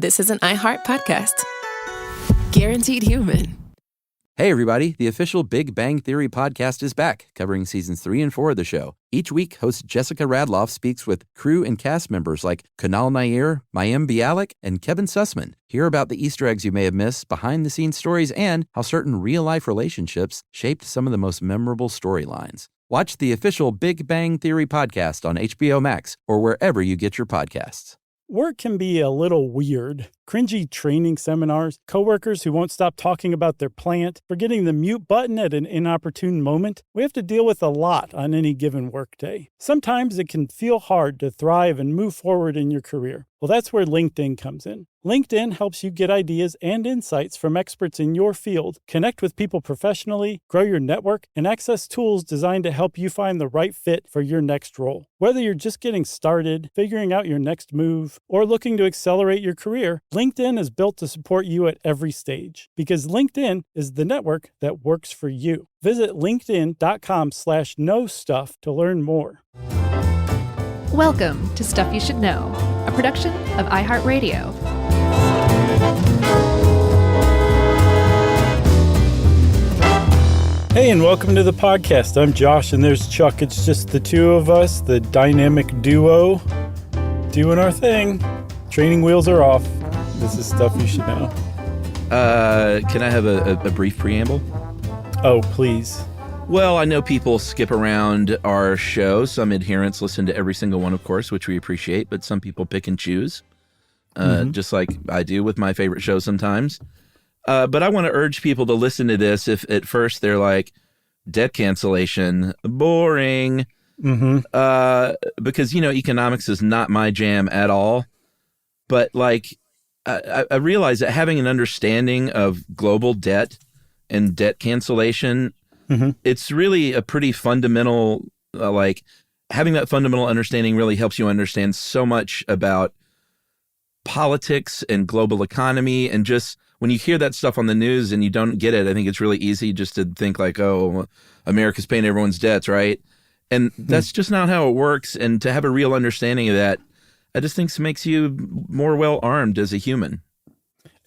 This is an iHeart podcast. Guaranteed human. Hey, everybody. The official Big Bang Theory podcast is back, covering seasons 3 and 4 of the show. Each week, host Jessica Radloff speaks with crew and cast members like Kunal Nair, Mayim Bialik, and Kevin Sussman. Hear about the Easter eggs you may have missed, behind-the-scenes stories, and how certain real-life relationships shaped some of the most memorable storylines. Watch the official Big Bang Theory podcast on HBO Max or wherever you get your podcasts. Work can be a little weird. Cringy training seminars, coworkers who won't stop talking about their plant, forgetting the mute button at an inopportune moment. We have to deal with a lot on any given workday. Sometimes it can feel hard to thrive and move forward in your career. Well, that's where LinkedIn comes in. LinkedIn helps you get ideas and insights from experts in your field, connect with people professionally, grow your network, and access tools designed to help you find the right fit for your next role. Whether you're just getting started, figuring out your next move, or looking to accelerate your career, LinkedIn is built to support you at every stage because LinkedIn is the network that works for you. Visit linkedin.com/knowstuff to learn more. Welcome to Stuff You Should Know, a production of iHeartRadio. Hey, and welcome to the podcast. I'm Josh, and there's Chuck. It's just the two of us, the dynamic duo, doing our thing. Training wheels are off. This is Stuff You Should Know. Can I have a brief preamble? Oh, please. Well, I know people skip around our show. Some adherents listen to every single one, of course, which we appreciate, but some people pick and choose, just like I do with my favorite show sometimes. But I want to urge people to listen to this if at first they're like, debt cancellation, boring, because, economics is not my jam at all. But I realize that having an understanding of global debt and debt cancellation, it's really a pretty fundamental, having that fundamental understanding really helps you understand so much about politics and global economy. And just when you hear that stuff on the news and you don't get it, I think it's really easy just to think like, oh, America's paying everyone's debts, right? And that's just not how it works. And to have a real understanding of that, I just think makes you more well-armed as a human.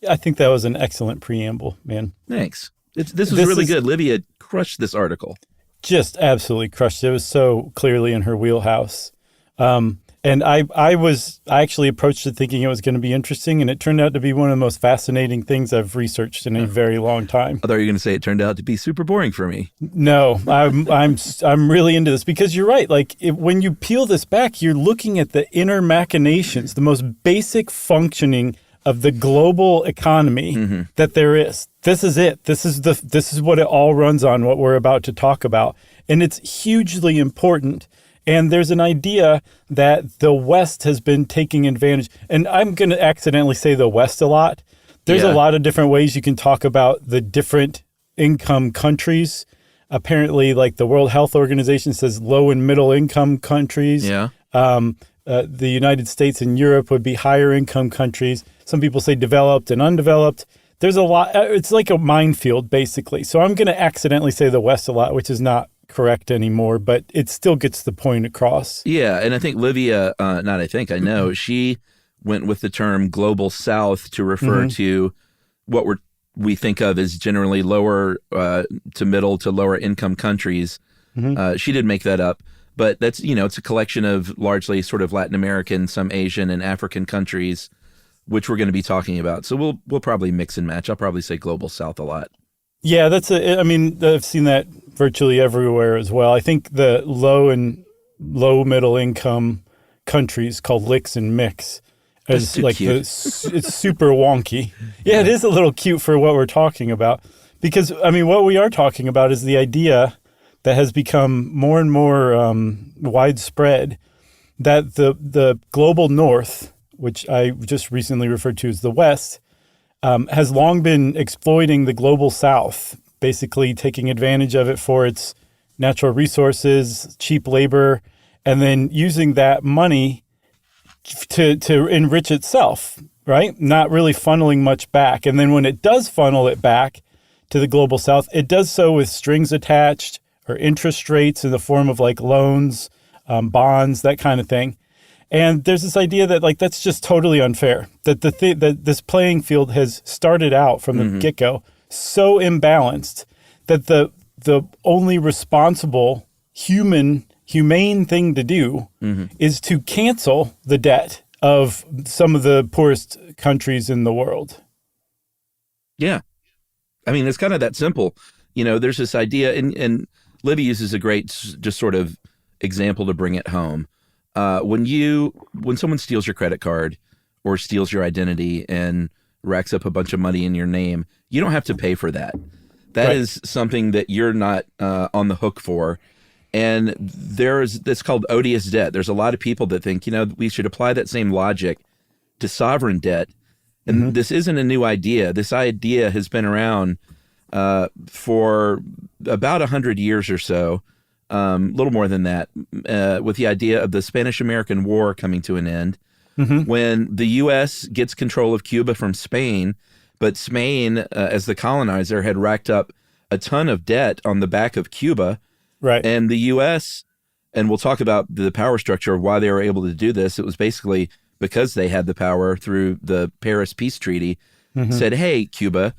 I think that was an excellent preamble, man. Thanks. This was really good. Livia crushed this article. Just absolutely crushed it. It was so clearly in her wheelhouse. And I actually approached it thinking it was going to be interesting, and it turned out to be one of the most fascinating things I've researched in a very long time. I thought you were going to say it turned out to be super boring for me. No, I'm really into this because you're right. When you peel this back, you're looking at the inner machinations, the most basic functioning of the global economy that there is. This is it. This is what it all runs on, what we're about to talk about. And it's hugely important. And there's an idea that the West has been taking advantage. And I'm going to accidentally say the West a lot. There's a lot of different ways you can talk about the different income countries. Apparently, the World Health Organization says low and middle income countries. Yeah. The United States and Europe would be higher income countries. Some people say developed and undeveloped. There's a lot. It's like a minefield, basically. So I'm going to accidentally say the West a lot, which is not correct anymore, but it still gets the point across. Yeah, and I think Livia, I know, she went with the term global South to refer to what we think of as generally lower to middle to lower income countries. She did make that up, but that's, it's a collection of largely sort of Latin American, some Asian and African countries, which we're going to be talking about. So we'll probably mix and match. I'll probably say global South a lot. Yeah, I've seen that virtually everywhere as well. I think the low middle income countries called licks and mix is it's super wonky. Yeah, it is a little cute for what we're talking about because what we are talking about is the idea that has become more and more widespread that the global North, which I just recently referred to as the West, has long been exploiting the global South, basically taking advantage of it for its natural resources, cheap labor, and then using that money to enrich itself, right? Not really funneling much back. And then when it does funnel it back to the global South, it does so with strings attached or interest rates in the form of loans, bonds, that kind of thing. And there's this idea that like that's just totally unfair. That that this playing field has started out from the get-go so imbalanced that the only responsible humane thing to do is to cancel the debt of some of the poorest countries in the world. Yeah. I mean, it's kind of that simple. You know, there's this idea, and Libby uses a great just sort of example to bring it home. When someone steals your credit card or steals your identity and racks up a bunch of money in your name, you don't have to pay for that. That is something that you're not on the hook for. And it's called odious debt. There's a lot of people that think, we should apply that same logic to sovereign debt. And this isn't a new idea. This idea has been around for about 100 years or so, a little more than that, with the idea of the Spanish-American War coming to an end. When the U.S. gets control of Cuba from Spain, but Spain, as the colonizer, had racked up a ton of debt on the back of Cuba. Right. And the U.S., and we'll talk about the power structure of why they were able to do this. It was basically because they had the power through the Paris Peace Treaty, said, hey, Cuba,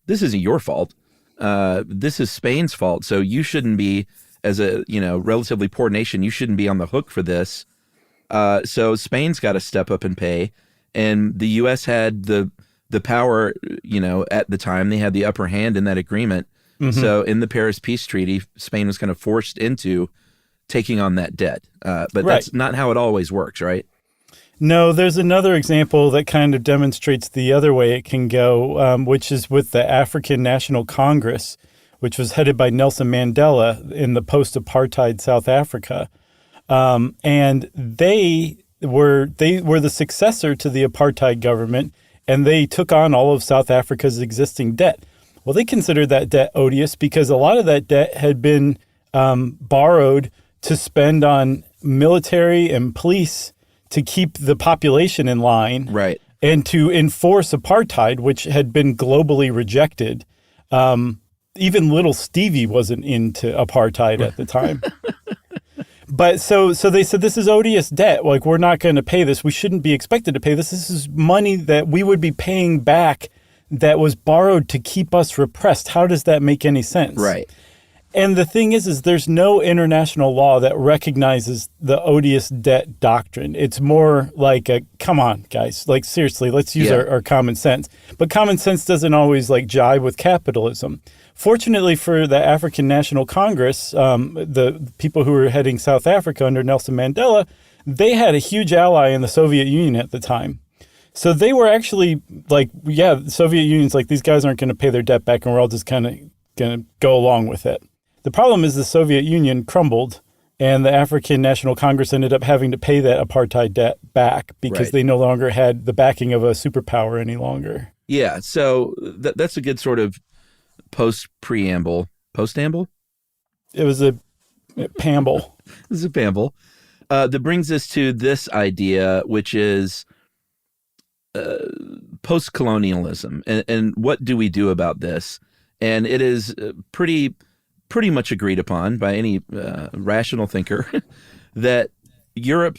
this isn't your fault. This is Spain's fault. So you shouldn't be, as a relatively poor nation, you shouldn't be on the hook for this. So Spain's got to step up and pay. And the U.S. had the power, at the time. They had the upper hand in that agreement. So in the Paris Peace Treaty, Spain was kind of forced into taking on that debt. But that's not how it always works, right? No, there's another example that kind of demonstrates the other way it can go, which is with the African National Congress, which was headed by Nelson Mandela in the post-apartheid South Africa. And they were the successor to the apartheid government, and they took on all of South Africa's existing debt. Well, they considered that debt odious because a lot of that debt had been borrowed to spend on military and police to keep the population in line, right, and to enforce apartheid, which had been globally rejected. Even little Stevie wasn't into apartheid at the time. But so they said, this is odious debt. Like, we're not going to pay this. We shouldn't be expected to pay this. This is money that we would be paying back that was borrowed to keep us repressed. How does that make any sense? Right. And the thing is there's no international law that recognizes the odious debt doctrine. It's more like come on, guys, like seriously, let's use our common sense. But common sense doesn't always like jive with capitalism. Fortunately for the African National Congress, the people who were heading South Africa under Nelson Mandela, they had a huge ally in the Soviet Union at the time. So they were actually like, the Soviet Union's like, these guys aren't going to pay their debt back and we're all just kind of going to go along with it. The problem is the Soviet Union crumbled and the African National Congress ended up having to pay that apartheid debt back because they no longer had the backing of a superpower any longer. Yeah, so that's a good sort of post-preamble. Post-amble? It was a pamble. It was a pamble. That brings us to this idea, which is post-colonialism. And what do we do about this? And it is pretty much agreed upon by any rational thinker that Europe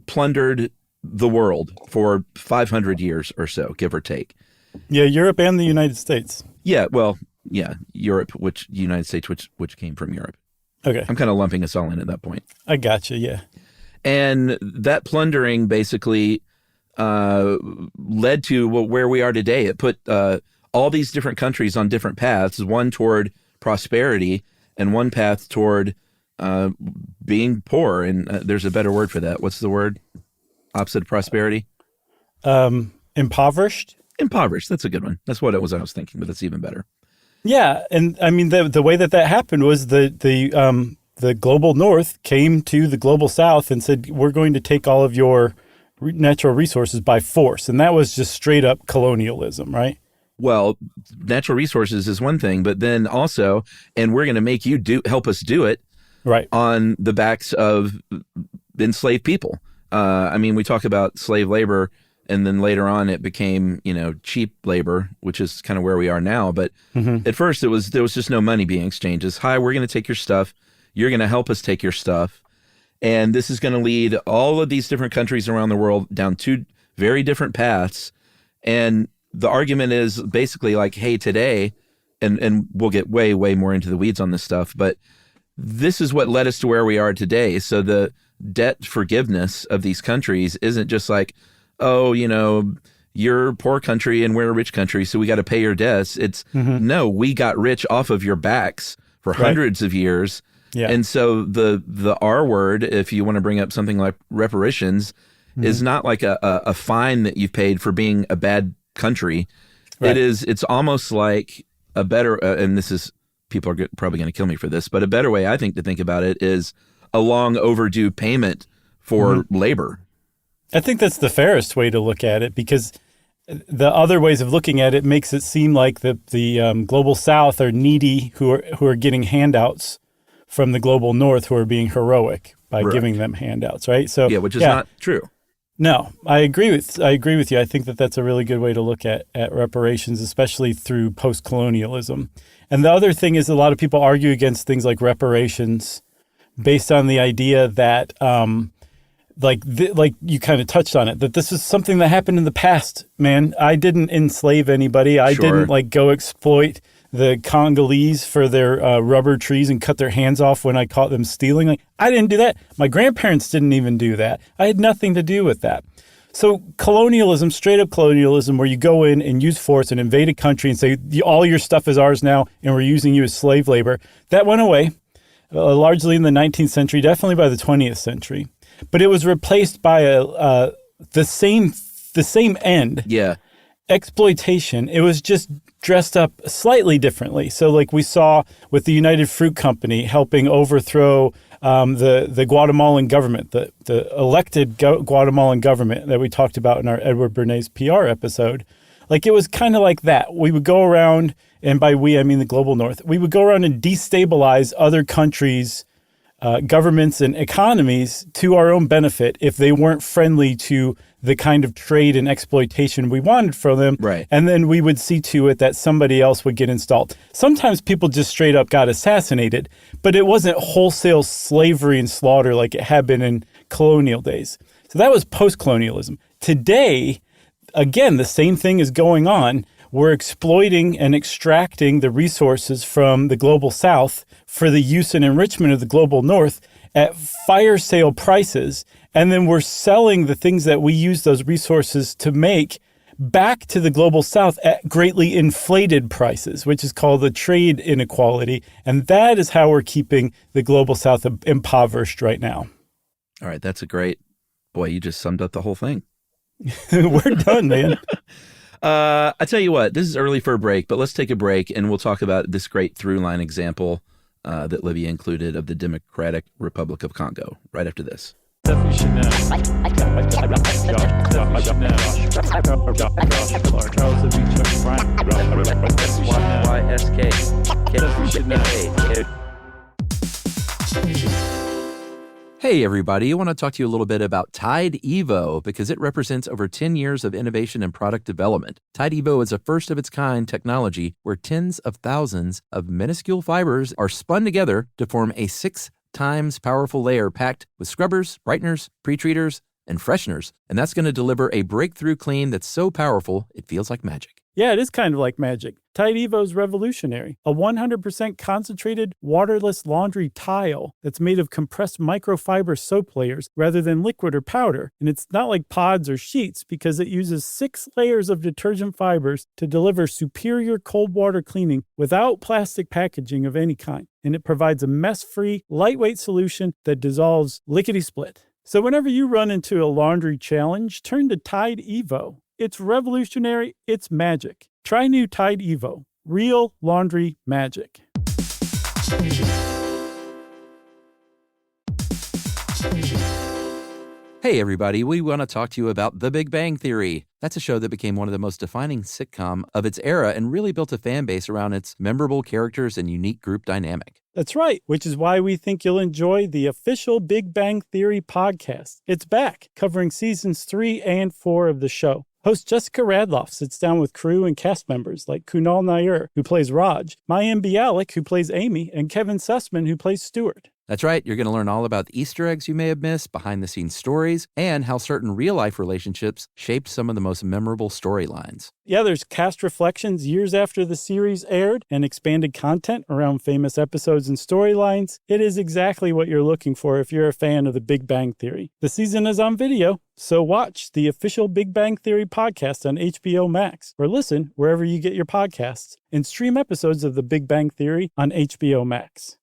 plundered the world for 500 years or so, give or take. Yeah, Europe and the United States. Yeah, well, yeah, Europe, United States, which came from Europe. Okay. I'm kind of lumping us all in at that point. I gotcha, yeah. And that plundering basically led to where we are today. It put all these different countries on different paths, one toward prosperity and one path toward being poor. And there's a better word for that. What's the word? Opposite of prosperity? Impoverished? Impoverished. That's a good one. That's what I was thinking, but that's even better. Yeah, and I mean the way that happened was the global north came to the global south and said, we're going to take all of your natural resources by force. And that was just straight up colonialism, right? Well, natural resources is one thing, but then also, and we're going to make you help us do it right on the backs of enslaved people. I mean, we talk about slave labor, and then later on it became, cheap labor, which is kind of where we are now. But at first there was just no money being exchanged. It's, hi, we're going to take your stuff. You're going to help us take your stuff. And this is going to lead all of these different countries around the world down two very different paths. And the argument is basically like, hey, today, and we'll get way, way more into the weeds on this stuff, but this is what led us to where we are today. So the debt forgiveness of these countries isn't just like, oh, you're a poor country and we're a rich country, so we got to pay your debts. It's no, we got rich off of your backs for hundreds of years. Yeah. And so the R word, if you want to bring up something like reparations, is not like a fine that you've paid for being a bad country. Right. It's almost like a better, and this is, people are probably going to kill me for this, but a better way I think to think about it is a long overdue payment for labor. I think that's the fairest way to look at it, because the other ways of looking at it makes it seem like the global South are needy who are getting handouts from the global North, who are being heroic by giving them handouts, right? So which is not true. No, I agree with you. I think that that's a really good way to look at reparations, especially through post-colonialism. And the other thing is, a lot of people argue against things like reparations based on the idea that, like you kind of touched on it, that this is something that happened in the past, man. I didn't enslave anybody. I didn't go exploit the Congolese for their rubber trees and cut their hands off when I caught them stealing. I didn't do that. My grandparents didn't even do that. I had nothing to do with that. So colonialism, straight up colonialism, where you go in and use force and invade a country and say, all your stuff is ours now and we're using you as slave labor, that went away largely in the 19th century, definitely by the 20th century. But it was replaced by the same end. Yeah. Exploitation. It was just dressed up slightly differently. So like we saw with the United Fruit Company helping overthrow the Guatemalan government, the elected Guatemalan government that we talked about in our Edward Bernays PR episode. Like it was kind of like that. We would go around, and by we, I mean the global North, we would go around and destabilize other countries' governments and economies to our own benefit if they weren't friendly to the kind of trade and exploitation we wanted from them. Right. And then we would see to it that somebody else would get installed. Sometimes people just straight up got assassinated, but it wasn't wholesale slavery and slaughter like it had been in colonial days. So that was post-colonialism. Today, again, the same thing is going on. We're exploiting and extracting the resources from the global South for the use and enrichment of the global North at fire sale prices. And then we're selling the things that we use those resources to make back to the global South at greatly inflated prices, which is called the trade inequality. And that is how we're keeping the global South impoverished right now. All right. That's a great, boy, you just summed up the whole thing. We're done, man. I tell you what, this is early for a break, but let's take a break and we'll talk about this great through line example that Libya included of the Democratic Republic of Congo right after this. Hey everybody, I want to talk to you a little bit about Tide Evo because it represents over 10 years of innovation and product development. Tide Evo is a first-of-its-kind technology where tens of thousands of minuscule fibers are spun together to form a 6 times powerful layer packed with scrubbers, brighteners, pre-treaters, and fresheners. And that's going to deliver a breakthrough clean that's so powerful, it feels like magic. Yeah, it is kind of like magic. Tide Evo is revolutionary. A 100% concentrated, waterless laundry tile that's made of compressed microfiber soap layers rather than liquid or powder. And it's not like pods or sheets because it uses 6 layers of detergent fibers to deliver superior cold water cleaning without plastic packaging of any kind. And it provides a mess-free, lightweight solution that dissolves lickety-split. So whenever you run into a laundry challenge, turn to Tide Evo. It's revolutionary. It's magic. Try new Tide Evo. Real laundry magic. Hey everybody, we want to talk to you about The Big Bang Theory. That's a show that became one of the most defining sitcom of its era and really built a fan base around its memorable characters and unique group dynamic. That's right, which is why we think you'll enjoy the official Big Bang Theory podcast. It's back, covering seasons 3 and 4 of the show. Host Jessica Radloff sits down with crew and cast members like Kunal Nair, who plays Raj, Mayim Bialik, who plays Amy, and Kevin Sussman, who plays Stuart. That's right. You're going to learn all about the Easter eggs you may have missed, behind-the-scenes stories, and how certain real-life relationships shaped some of the most memorable storylines. Yeah, there's cast reflections years after the series aired and expanded content around famous episodes and storylines. It is exactly what you're looking for if you're a fan of The Big Bang Theory. The season is on video, so watch the official Big Bang Theory podcast on HBO Max, or listen wherever you get your podcasts, and stream episodes of The Big Bang Theory on HBO Max.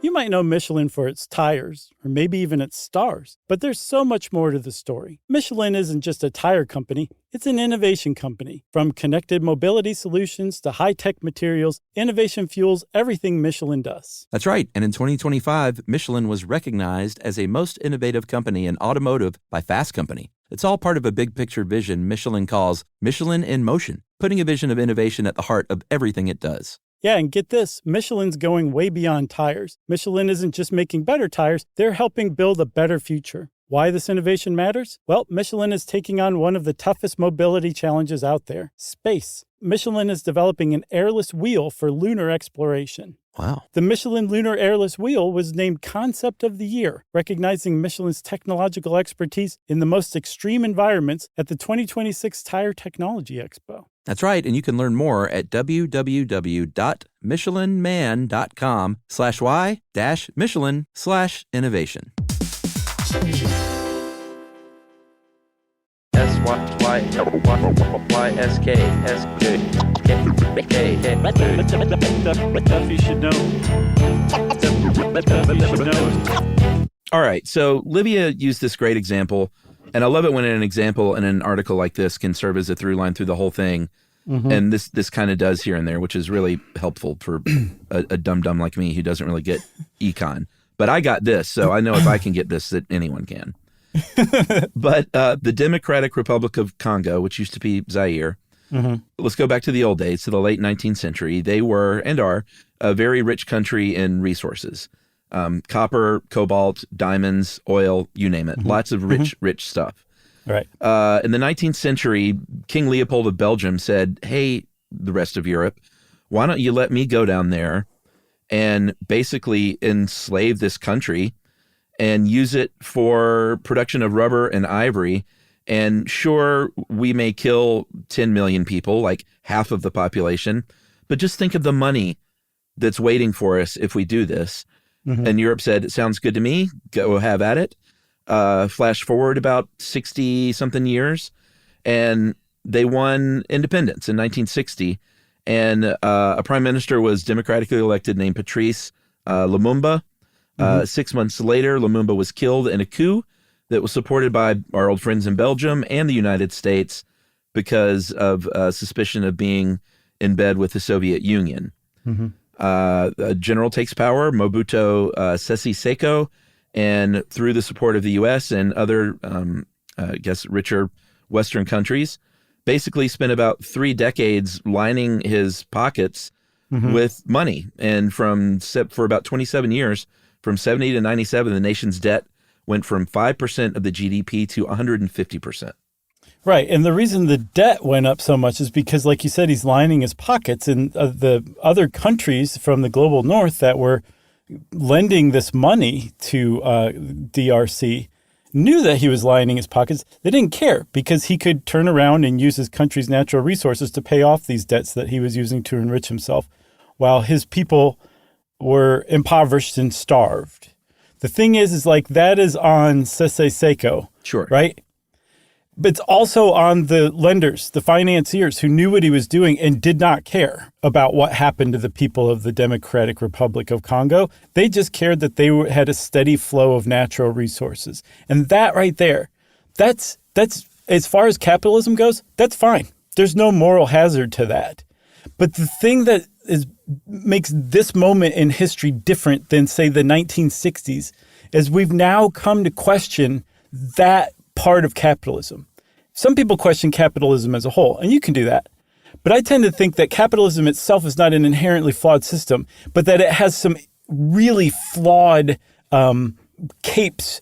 You might know Michelin for its tires, or maybe even its stars, but there's so much more to the story. Michelin isn't just a tire company, it's an innovation company. From connected mobility solutions to high-tech materials, innovation fuels everything Michelin does. That's right. And in 2025, Michelin was recognized as a most innovative company in automotive by Fast Company. It's all part of a big picture vision Michelin calls Michelin in Motion, putting a vision of innovation at the heart of everything it does. Yeah, and get this, Michelin's going way beyond tires. Michelin isn't just making better tires, they're helping build a better future. Why this innovation matters? Well, Michelin is taking on one of the toughest mobility challenges out there, space. Michelin is developing an airless wheel for lunar exploration. Wow. The Michelin Lunar Airless Wheel was named Concept of the Year, recognizing Michelin's technological expertise in the most extreme environments at the 2026 Tire Technology Expo. That's right, and you can learn more at www.michelinman.com/y-Michelin/innovation. Stuff you should know. All right, so Livia used this great example, and I love it when an example in an article like this can serve as a through line through the whole thing. Mm-hmm. And this kind of does here and there, which is really helpful for a dum-dum like me who doesn't really get econ. But I got this, so I know if I can get this, that anyone can. But the Democratic Republic of Congo, which used to be Zaire, let's go back to the old days, to the late 19th century. They were and are a very rich country in resources. Copper, cobalt, diamonds, oil, you name it. Lots of rich stuff. Right. In the 19th century, King Leopold of Belgium said, hey, the rest of Europe, why don't you let me go down there and basically enslave this country and use it for production of rubber and ivory. And sure, we may kill 10 million people, like half of the population, but just think of the money that's waiting for us if we do this. And Europe said, it sounds good to me. Go have at it. Flash forward about 60-something years, and they won independence in 1960. And a prime minister was democratically elected named Patrice Lumumba. 6 months later, Lumumba was killed in a coup that was supported by our old friends in Belgium and the United States because of suspicion of being in bed with the Soviet Union. A general takes power, Mobutu Sese Seko, and through the support of the U.S. and other, richer Western countries, basically spent about 3 decades lining his pockets with money. And for about 27 years, from 70 to 97, the nation's debt went from 5% of the GDP to 150%. Right. And the reason the debt went up so much is because, like you said, he's lining his pockets. And the other countries from the global north that were lending this money to DRC knew that he was lining his pockets. They didn't care because he could turn around and use his country's natural resources to pay off these debts that he was using to enrich himself, while his people were impoverished and starved. The thing is like that is on Sese Seko. Sure. Right? But it's also on the lenders, the financiers who knew what he was doing and did not care about what happened to the people of the Democratic Republic of Congo. They just cared that they had a steady flow of natural resources. And that right there, that's as far as capitalism goes, that's fine. There's no moral hazard to that. But the thing that makes this moment in history different than, say, the 1960s is we've now come to question that part of capitalism. Some people question capitalism as a whole, and you can do that. But I tend to think that capitalism itself is not an inherently flawed system, but that it has some really flawed capes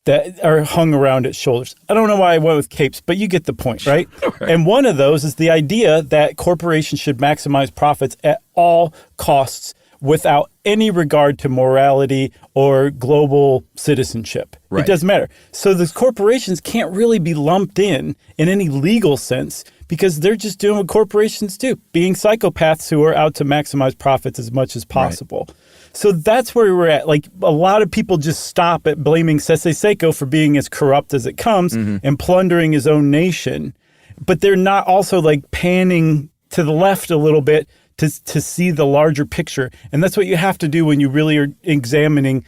that are hung around its shoulders. I don't know why I went with capes, but you get the point, right? Right. And one of those is the idea that corporations should maximize profits at all costs without any regard to morality or global citizenship. Right. It doesn't matter. So the corporations can't really be lumped in any legal sense because they're just doing what corporations do, being psychopaths who are out to maximize profits as much as possible. Right. So that's where we're at. Like, a lot of people just stop at blaming Sese Seko for being as corrupt as it comes and plundering his own nation. But they're not also like panning to the left a little bit to see the larger picture. And that's what you have to do when you really are examining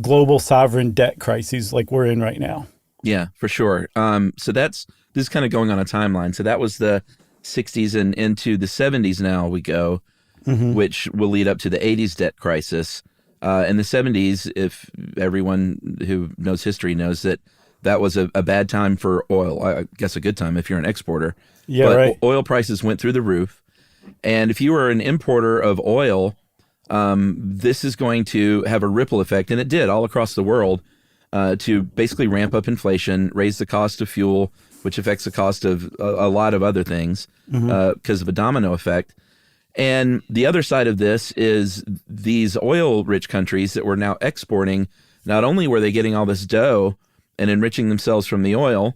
global sovereign debt crises like we're in right now. Yeah, for sure. So this is kind of going on a timeline. So that was the 60s, and into the 70s now we go, which will lead up to the 80s debt crisis. In the 70s, if everyone who knows history knows that was a bad time for oil. I guess a good time if you're an exporter. Yeah, but right. Oil prices went through the roof. And if you were an importer of oil, this is going to have a ripple effect, and it did all across the world, to basically ramp up inflation, raise the cost of fuel, which affects the cost of a lot of other things because of a domino effect. And the other side of this is these oil-rich countries that were now exporting, not only were they getting all this dough and enriching themselves from the oil,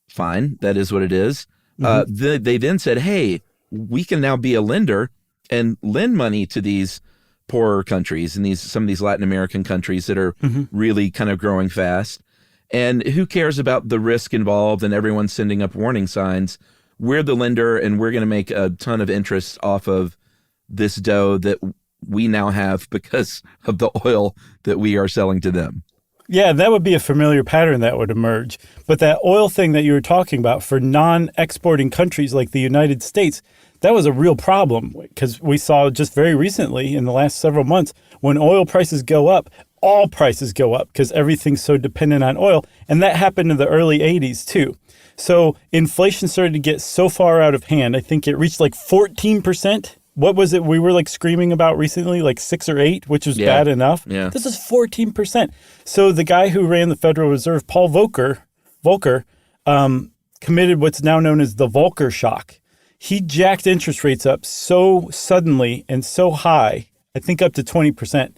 fine, that is what it is, they then said, hey, we can now be a lender and lend money to these poorer countries and some of these Latin American countries that are really kind of growing fast. And who cares about the risk involved and everyone sending up warning signs? We're the lender, and we're going to make a ton of interest off of this dough that we now have because of the oil that we are selling to them. Yeah, that would be a familiar pattern that would emerge. But that oil thing that you were talking about for non-exporting countries like the United States, that was a real problem because we saw just very recently in the last several months when oil prices go up, all prices go up because everything's so dependent on oil. And that happened in the early 80s too. So inflation started to get so far out of hand. I think it reached like 14%. What was it we were like screaming about recently, like 6 or 8, which was bad enough? Yeah. This is 14%. So the guy who ran the Federal Reserve, Paul Volcker, committed what's now known as the Volcker shock. He jacked interest rates up so suddenly and so high, I think up to 20%,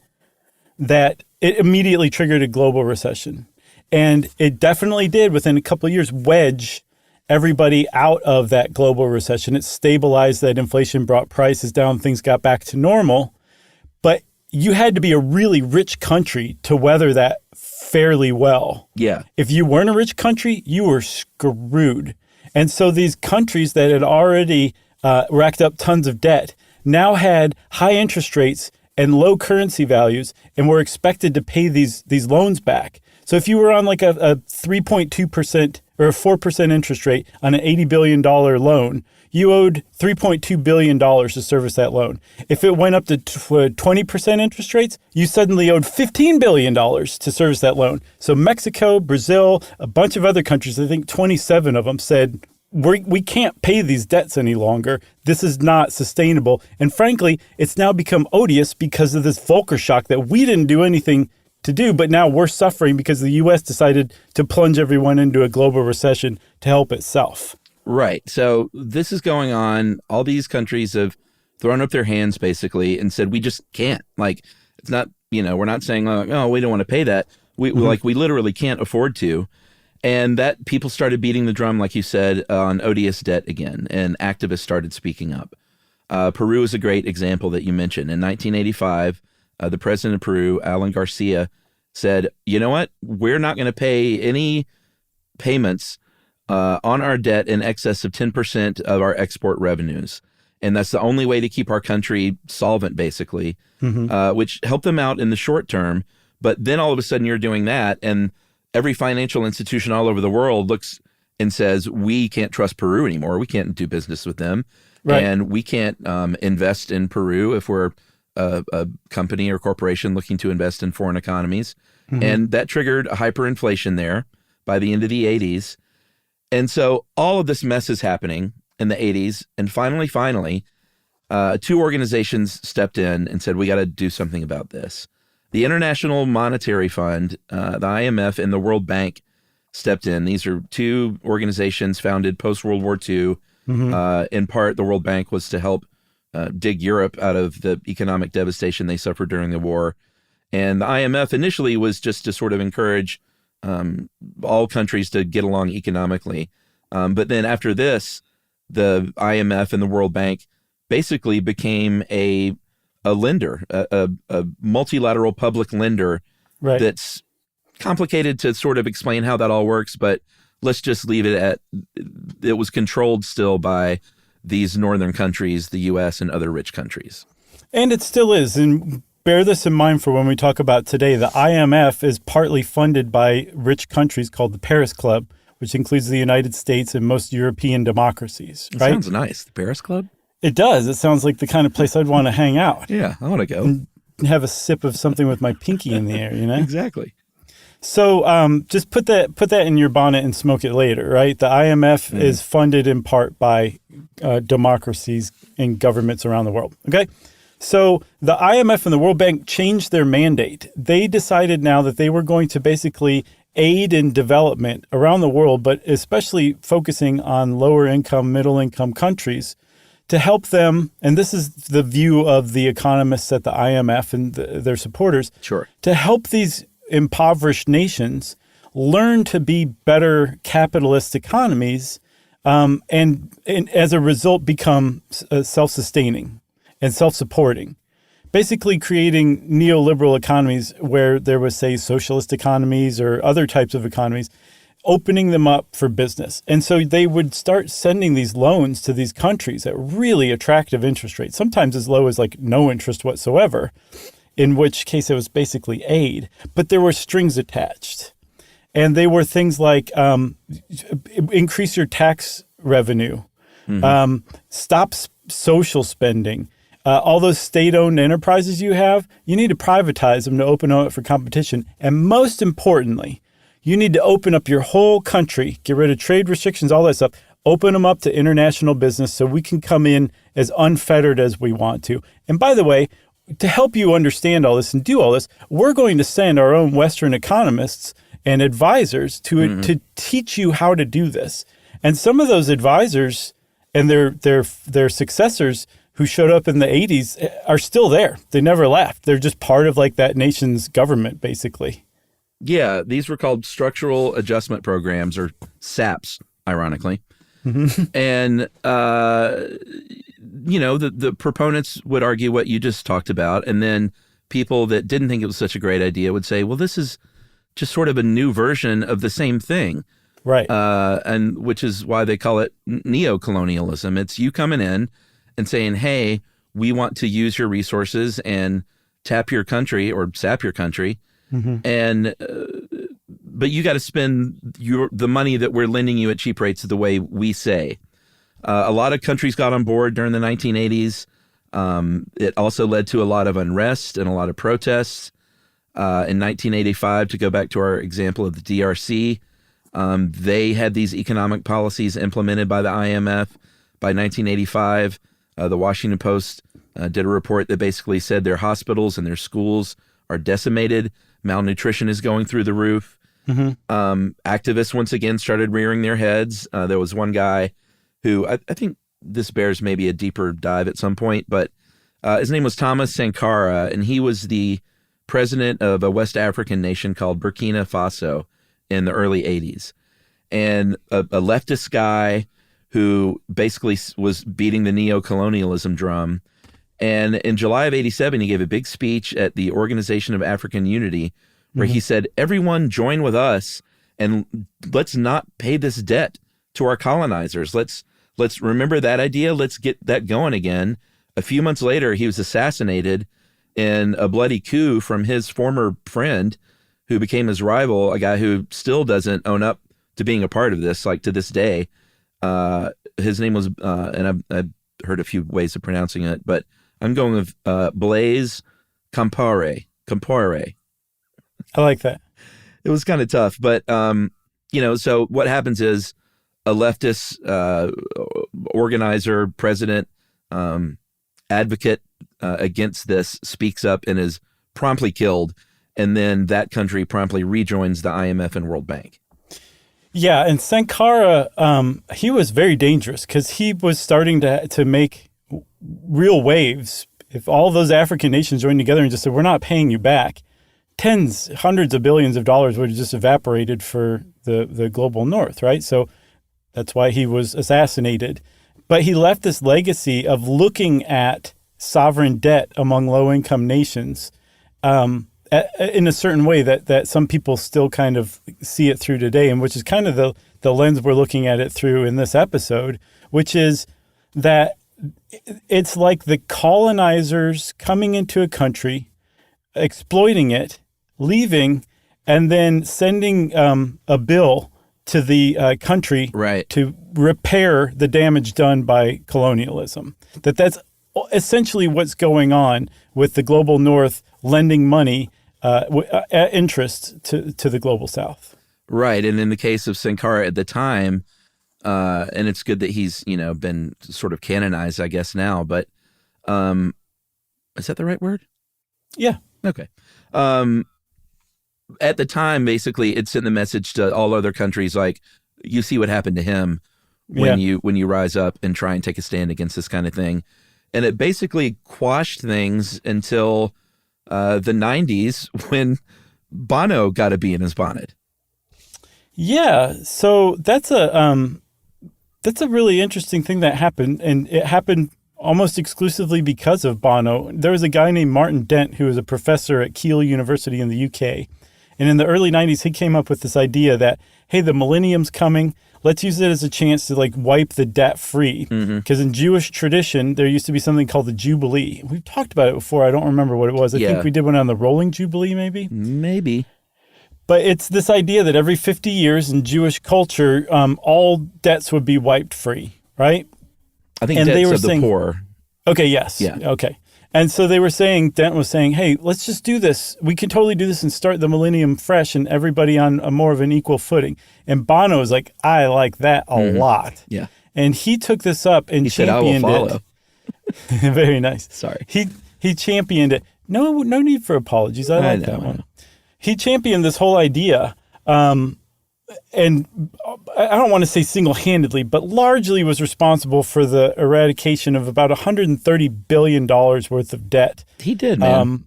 that it immediately triggered a global recession. And it definitely did, within a couple of years, wedge everybody out of that global recession. It stabilized that inflation, brought prices down, things got back to normal. But you had to be a really rich country to weather that fairly well. Yeah. If you weren't a rich country, you were screwed. And so these countries that had already racked up tons of debt now had high interest rates and low currency values and were expected to pay these loans back. So if you were on like a 3.2% or a 4% interest rate on an $80 billion loan, you owed $3.2 billion to service that loan. If it went up to 20% interest rates, you suddenly owed $15 billion to service that loan. So Mexico, Brazil, a bunch of other countries, I think 27 of them said, we can't pay these debts any longer. This is not sustainable. And frankly, it's now become odious because of this Volcker shock that we didn't do anything to do, but now we're suffering because the U.S. decided to plunge everyone into a global recession to help itself. Right. So this is going on. All these countries have thrown up their hands basically and said, we just can't. Like, it's not, we're not saying, like, oh, we don't want to pay that. We literally can't afford to. And that people started beating the drum, like you said, on odious debt again, and activists started speaking up. Peru is a great example that you mentioned. In 1985, the president of Peru, Alan Garcia, said, you know what? We're not going to pay any payments on our debt in excess of 10% of our export revenues. And that's the only way to keep our country solvent, basically, which helped them out in the short term. But then all of a sudden you're doing that, and every financial institution all over the world looks and says, we can't trust Peru anymore. We can't do business with them. Right. And we can't invest in Peru if we're a company or corporation looking to invest in foreign economies. And that triggered a hyperinflation there by the end of the 80s. And so all of this mess is happening in the 80s. And finally, 2 organizations stepped in and said, we got to do something about this. the International Monetary Fund, the IMF, and the World Bank stepped in. These are two organizations founded post-World War II. In part, the World Bank was to help dig Europe out of the economic devastation they suffered during the war. And the IMF initially was just to sort of encourage all countries to get along economically. But then after this, the IMF and the World Bank basically became a lender, a multilateral public lender. Right. That's complicated to sort of explain how that all works, but let's just leave it at it was controlled still by these northern countries, the U.S. and other rich countries. And it still is. And bear this in mind for when we talk about today. The IMF is partly funded by rich countries called the Paris Club, which includes the United States and most European democracies. It right? Sounds nice. The Paris Club? It does. It sounds like the kind of place I'd want to hang out. Yeah, I want to go. And have a sip of something with my pinky in the air, you know? Exactly. So just put that in your bonnet and smoke it later, right? The IMF is funded in part by democracies and governments around the world, okay? So the IMF and the World Bank changed their mandate. They decided now that they were going to basically aid in development around the world, but especially focusing on lower income, middle income countries to help them, and this is the view of the economists at the IMF and their supporters, Sure. to help these impoverished nations learn to be better capitalist economies and as a result become self-sustaining and self-supporting, basically creating neoliberal economies where there was, say, socialist economies or other types of economies, opening them up for business. And so they would start sending these loans to these countries at really attractive interest rates, sometimes as low as like no interest whatsoever, in which case it was basically aid. But there were strings attached. And they were things like increase your tax revenue, stop social spending. All those state-owned enterprises you have, you need to privatize them to open them up for competition. And most importantly, you need to open up your whole country, get rid of trade restrictions, all that stuff, open them up to international business so we can come in as unfettered as we want to. And by the way, to help you understand all this and do all this, we're going to send our own Western economists and advisors to teach you how to do this. And some of those advisors and their successors who showed up in the 80s are still there. They never left. They're just part of like that nation's government, basically. Yeah, these were called structural adjustment programs, or SAPs, ironically. And, the proponents would argue what you just talked about. And then people that didn't think it was such a great idea would say, well, this is just sort of a new version of the same thing. Right. And which is why they call it neocolonialism. It's you coming in and saying, hey, we want to use your resources and tap your country or sap your country. And but you got to spend the money that we're lending you at cheap rates the way we say. A lot of countries got on board during the 1980s. It also led to a lot of unrest and a lot of protests. In 1985, to go back to our example of the DRC, they had these economic policies implemented by the IMF. By 1985, the Washington Post did a report that basically said their hospitals and their schools are decimated. Malnutrition is going through the roof. Activists once again started rearing their heads. There was one guy who I think this bears maybe a deeper dive at some point, but his name was Thomas Sankara, and he was the president of a West African nation called Burkina Faso in the early 80s. And a leftist guy who basically was beating the neocolonialism drum. And in July of 87, he gave a big speech at the Organization of African Unity where he said, everyone join with us and let's not pay this debt to our colonizers. Let's remember that idea. Let's get that going again. A few months later, he was assassinated in a bloody coup from his former friend who became his rival, a guy who still doesn't own up to being a part of this, like to this day. His name was, and I've heard a few ways of pronouncing it, but I'm going with Blaise Compaoré. I like that. It was kind of tough, but, so what happens is a leftist organizer, president, advocate against this speaks up and is promptly killed, and then that country promptly rejoins the IMF and World Bank. Yeah, and Sankara, he was very dangerous because he was starting to make real waves. If all those African nations joined together and just said, we're not paying you back, tens, hundreds of billions of dollars would have just evaporated for the global north, right? So that's why he was assassinated. But he left this legacy of looking at sovereign debt among low-income nations in a certain way that some people still kind of see it through today, and which is kind of the lens we're looking at it through in this episode, which is that it's like the colonizers coming into a country, exploiting it, leaving, and then sending a bill to the country to repair the damage done by colonialism. That's essentially what's going on with the global north lending money at interest to the global south. Right. And in the case of Sankara at the time, and it's good that he's, been sort of canonized, I guess, now, but is that the right word? Yeah. Okay. At the time, basically, it sent the message to all other countries, like, you see what happened to him when you rise up and try and take a stand against this kind of thing. And it basically quashed things until the 90s when Bono got a bee in his bonnet. Yeah, so that's a really interesting thing that happened, and it happened almost exclusively because of Bono. There was a guy named Martin Dent who was a professor at Keele University in the UK. And in the early 90s, he came up with this idea that, hey, the millennium's coming. Let's use it as a chance to wipe the debt free. Because in Jewish tradition, there used to be something called the Jubilee. We've talked about it before. I don't remember what it was. I think we did one on the rolling Jubilee, maybe? Maybe. But it's this idea that every 50 years in Jewish culture, all debts would be wiped free, right? I think debts of the poor. Okay, yes. Yeah. Okay. And so Dent was saying, hey, let's just do this. We can totally do this and start the millennium fresh and everybody on a more of an equal footing. And Bono was like, I like that a lot. Yeah. And he took this up and championed it. Very nice. Sorry. He championed it. No need for apologies. I like that one. He championed this whole idea. And I don't want to say single-handedly, but largely was responsible for the eradication of about $130 billion worth of debt. He did, man.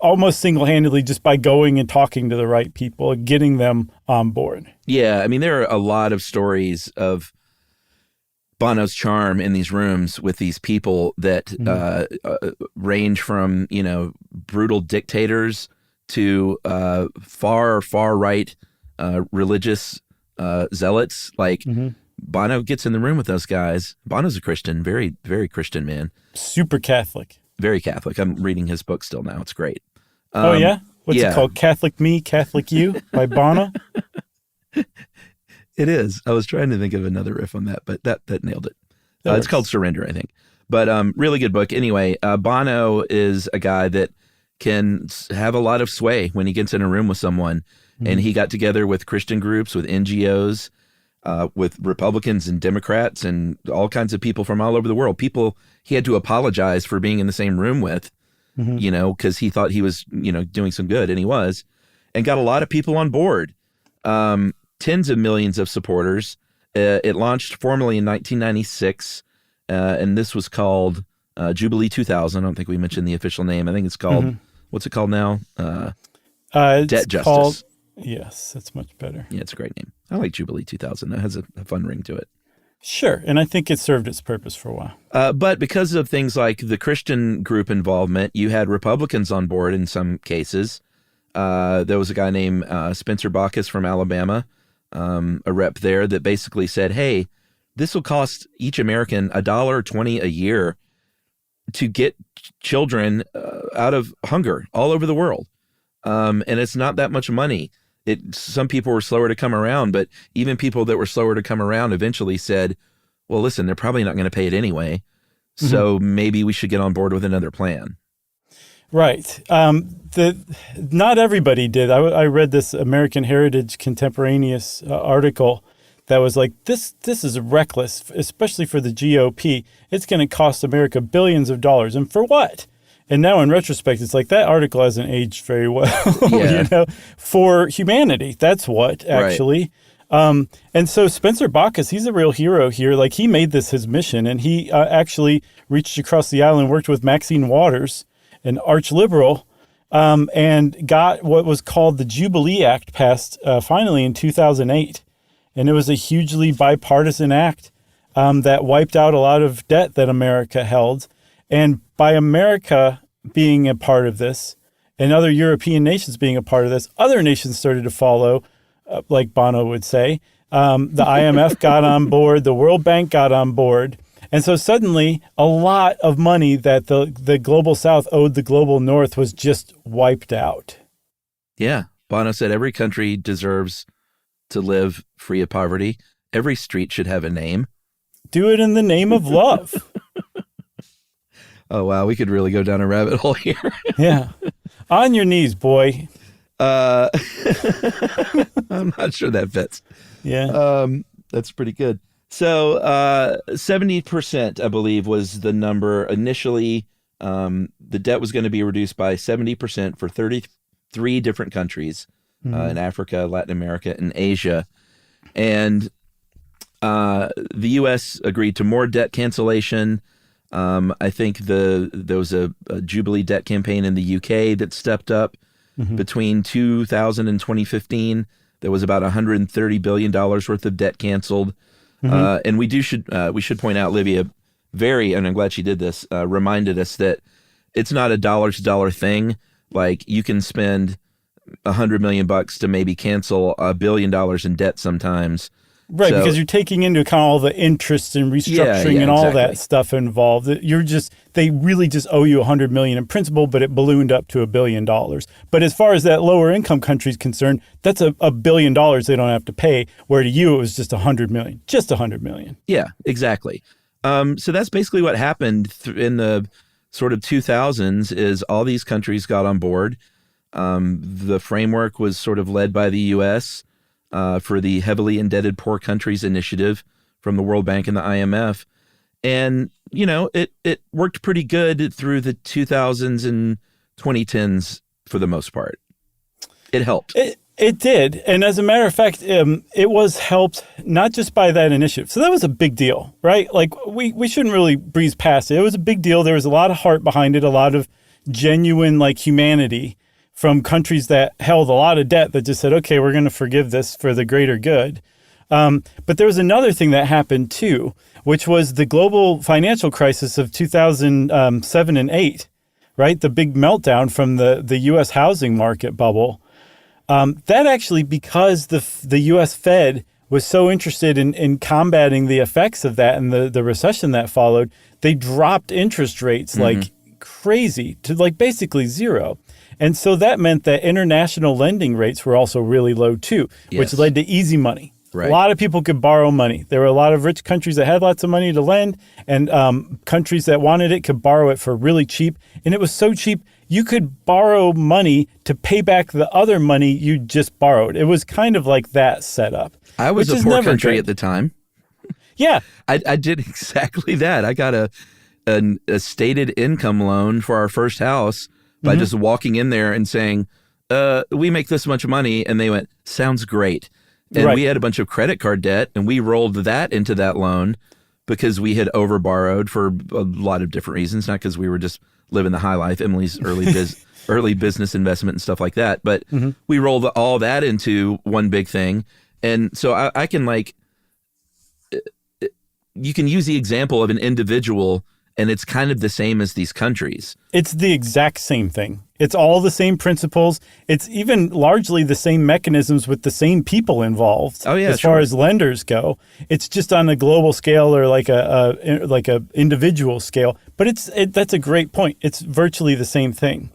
Almost single-handedly, just by going and talking to the right people and getting them on board. Yeah, I mean, there are a lot of stories of Bono's charm in these rooms with these people that range from, brutal dictators to far right religious zealots. Bono gets in the room with those guys. Bono's a Christian, very, very Christian man. Super Catholic. Very Catholic. I'm reading his book still now. It's great. Oh, yeah? What's it called? Catholic Me, Catholic You by Bono? It is. I was trying to think of another riff on that, but that nailed it. It's called Surrender, I think. But really good book. Anyway, Bono is a guy that can have a lot of sway when he gets in a room with someone. And he got together with Christian groups, with NGOs, with Republicans and Democrats and all kinds of people from all over the world. People he had to apologize for being in the same room with, because he thought he was, doing some good, and he was, and got a lot of people on board, tens of millions of supporters. It launched formally in 1996, and this was called Jubilee 2000. I don't think we mentioned the official name. I think it's called, what's it called now? Debt Justice. Yes, that's much better. Yeah, it's a great name. I like Jubilee 2000. That has a fun ring to it. Sure, and I think it served its purpose for a while. But because of things like the Christian group involvement, you had Republicans on board in some cases. There was a guy named Spencer Baucus from Alabama, a rep there, that basically said, hey, this will cost each American $1.20 a year to get children out of hunger all over the world. And it's not that much money. Some people were slower to come around, but even people that were slower to come around eventually said, well, listen, they're probably not going to pay it anyway. So maybe we should get on board with another plan. Right. Not everybody did. I read this American Heritage Contemporaneous article that was like, this is reckless, especially for the GOP. It's going to cost America billions of dollars. And for what? And now in retrospect, it's like that article hasn't aged very well, for humanity. That's what, actually. Right. And so Spencer Bacchus, he's a real hero here. Like, he made this his mission, and he actually reached across the aisle and worked with Maxine Waters, an arch-liberal, and got what was called the Jubilee Act passed finally in 2008. And it was a hugely bipartisan act that wiped out a lot of debt that America held. And by America being a part of this and other European nations being a part of this, other nations started to follow, like Bono would say. The IMF got on board, the World Bank got on board. And so suddenly a lot of money that the global South owed the global North was just wiped out. Yeah. Bono said every country deserves to live free of poverty. Every street should have a name. Do it in the name of love. Oh, wow. We could really go down a rabbit hole here. Yeah. On your knees, boy. I'm not sure that fits. Yeah. That's pretty good. So 70%, I believe, was the number initially. The debt was going to be reduced by 70% for 33 different countries in Africa, Latin America, and Asia. And the U.S. agreed to more debt cancellation. I think there was a Jubilee debt campaign in the U.K. that stepped up. Between 2000 and 2015, there was about $130 billion worth of debt canceled. And we should point out, Livia, and I'm glad she did this, reminded us that it's not a dollar-to-dollar thing. Like, you can spend $100 million to maybe cancel $1 billion in debt sometimes. Right, so, because you're taking into account all the interest and restructuring and all that stuff involved. They really just owe you $100 million in principal, but it ballooned up to $1 billion. But as far as that lower income country is concerned, that's $1 billion they don't have to pay, where to you it was just $100 million. Just $100 million. Yeah, exactly. So that's basically what happened in the sort of 2000s is all these countries got on board. The framework was sort of led by the U.S., for the Heavily Indebted Poor Countries Initiative from the World Bank and the IMF. And, it worked pretty good through the 2000s and 2010s for the most part. It helped. It did. And as a matter of fact, it was helped not just by that initiative. So that was a big deal, right? Like, we shouldn't really breeze past it. It was a big deal. There was a lot of heart behind it, a lot of genuine, humanity from countries that held a lot of debt that just said, okay, we're going to forgive this for the greater good. But there was another thing that happened too, which was the global financial crisis of 2007 and 8, right? The big meltdown from the U.S. housing market bubble. That actually, because the U.S. Fed was so interested in combating the effects of that and the recession that followed, they dropped interest rates like crazy to basically zero. And so that meant that international lending rates were also really low too, which led to easy money. Right. A lot of people could borrow money. There were a lot of rich countries that had lots of money to lend, and countries that wanted it could borrow it for really cheap. And it was so cheap, you could borrow money to pay back the other money you just borrowed. It was kind of like that setup. I was a poor country at the time. Yeah. I did exactly that. I got a stated income loan for our first house by just walking in there and saying, we make this much money. And they went, sounds great. And we had a bunch of credit card debt, and we rolled that into that loan because we had overborrowed for a lot of different reasons, not because we were just living the high life, Emily's early business investment and stuff like that. But we rolled all that into one big thing. And so I can you can use the example of an individual, and it's kind of the same as these countries. It's the exact same thing. It's all the same principles. It's even largely the same mechanisms with the same people involved. Oh, yeah, as far as lenders go. It's just on a global scale or like a individual scale. But that's a great point. It's virtually the same thing.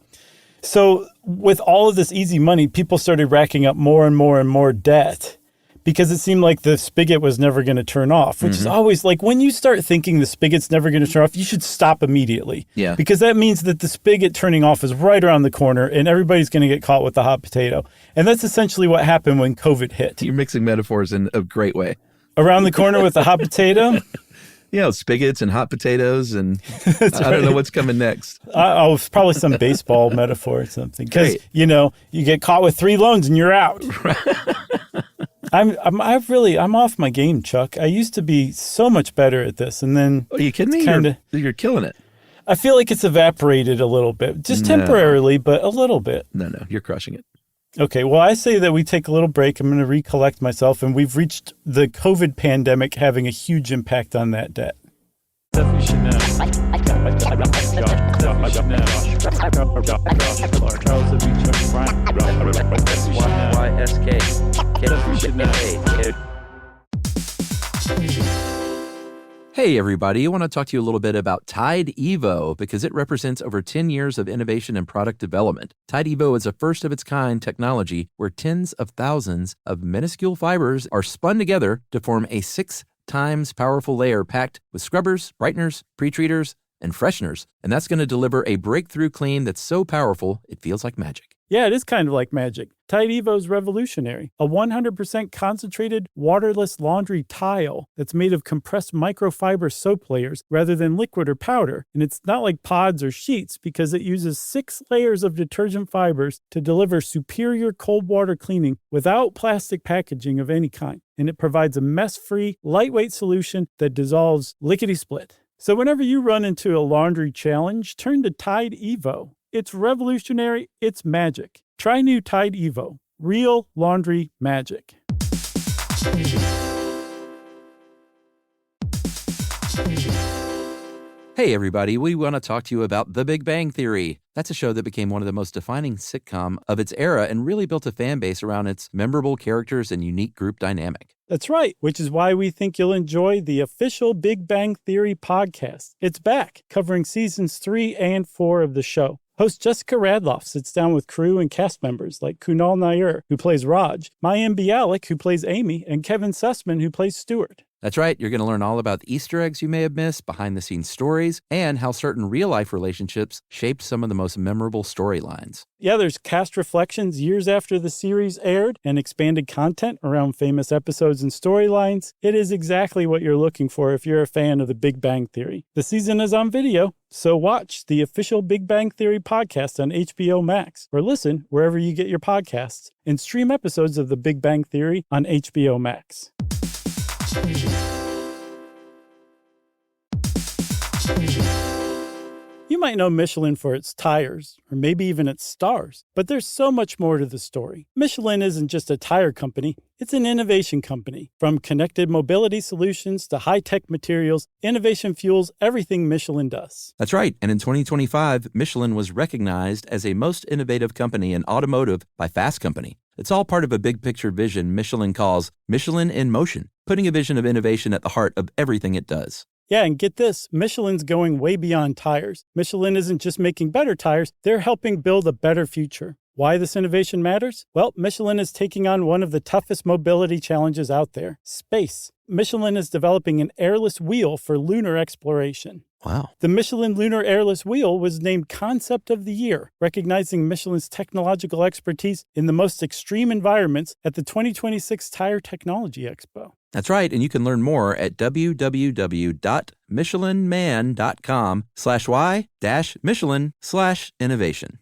So with all of this easy money, people started racking up more and more and more debt, because it seemed like the spigot was never going to turn off, which is always when you start thinking the spigot's never going to turn off, you should stop immediately. Yeah. Because that means that the spigot turning off is right around the corner and everybody's going to get caught with the hot potato. And that's essentially what happened when COVID hit. You're mixing metaphors in a great way. Around the corner with the hot potato? spigots and hot potatoes, and I don't know what's coming next. Probably some baseball metaphor or something. Because, you get caught with 3 loans and you're out. I'm off my game, Chuck. I used to be so much better at this, and then are you kidding me? You're killing it. I feel like it's evaporated a little bit, just temporarily, but a little bit. No, you're crushing it. Okay, well, I say that we take a little break. I'm going to recollect myself, and we've reached the COVID pandemic having a huge impact on that debt. Hey, everybody. I want to talk to you a little bit about Tide Evo because it represents over 10 years of innovation and product development. Tide Evo is a first-of-its-kind technology where tens of thousands of minuscule fibers are spun together to form a 6 times powerful layer packed with scrubbers, brighteners, pre-treaters, and fresheners. And that's going to deliver a breakthrough clean that's so powerful, it feels like magic. Yeah, it is kind of like magic. Tide Evo is revolutionary. A 100% concentrated, waterless laundry tile that's made of compressed microfiber soap layers rather than liquid or powder. And it's not like pods or sheets because it uses 6 layers of detergent fibers to deliver superior cold water cleaning without plastic packaging of any kind. And it provides a mess-free, lightweight solution that dissolves lickety-split. So whenever you run into a laundry challenge, turn to Tide Evo. It's revolutionary. It's magic. Try new Tide Evo. Real laundry magic. Hey, everybody. We want to talk to you about The Big Bang Theory. That's a show that became one of the most defining sitcom of its era and really built a fan base around its memorable characters and unique group dynamic. That's right, which is why we think you'll enjoy the official Big Bang Theory podcast. It's back, covering seasons 3 and 4 of the show. Host Jessica Radloff sits down with crew and cast members like Kunal Nair, who plays Raj, Mayim Bialik, who plays Amy, and Kevin Sussman, who plays Stuart. That's right. You're going to learn all about the Easter eggs you may have missed, behind-the-scenes stories, and how certain real-life relationships shaped some of the most memorable storylines. Yeah, there's cast reflections years after the series aired and expanded content around famous episodes and storylines. It is exactly what you're looking for if you're a fan of the Big Bang Theory. The season is on video, so watch the official Big Bang Theory podcast on HBO Max, or listen wherever you get your podcasts, and stream episodes of the Big Bang Theory on HBO Max. You might know Michelin for its tires, or maybe even its stars, but there's so much more to the story. Michelin isn't just a tire company, it's an innovation company. From connected mobility solutions to high-tech materials, innovation fuels everything Michelin does. That's right, and in 2025, Michelin was recognized as a most innovative company in automotive by Fast Company. It's all part of a big-picture vision Michelin calls Michelin in Motion, putting a vision of innovation at the heart of everything it does. Yeah, and get this, Michelin's going way beyond tires. Michelin isn't just making better tires, they're helping build a better future. Why this innovation matters? Well, Michelin is taking on one of the toughest mobility challenges out there, space. Michelin is developing an airless wheel for lunar exploration. Wow. The Michelin Lunar Airless Wheel was named Concept of the Year, recognizing Michelin's technological expertise in the most extreme environments at the 2026 Tire Technology Expo. That's right, and you can learn more at www.michelinman.com/y-Michelin/innovation.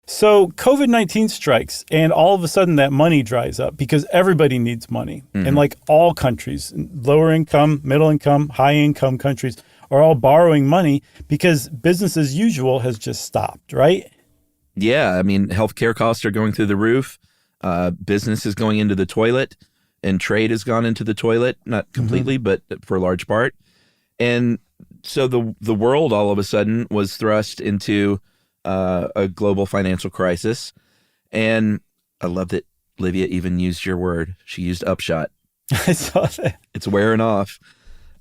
So COVID-19 strikes, and all of a sudden that money dries up because everybody needs money. Mm-hmm. And like all countries, lower income, middle income, high income countries are all borrowing money because business as usual has just stopped, right? Yeah, I mean, healthcare costs are going through the roof. Business is going into the toilet, and trade has gone into the toilet, not completely, but for a large part. And so the world all of a sudden was thrust into a global financial crisis. And I love that Livia even used your word. She used upshot. I saw that. It's wearing off.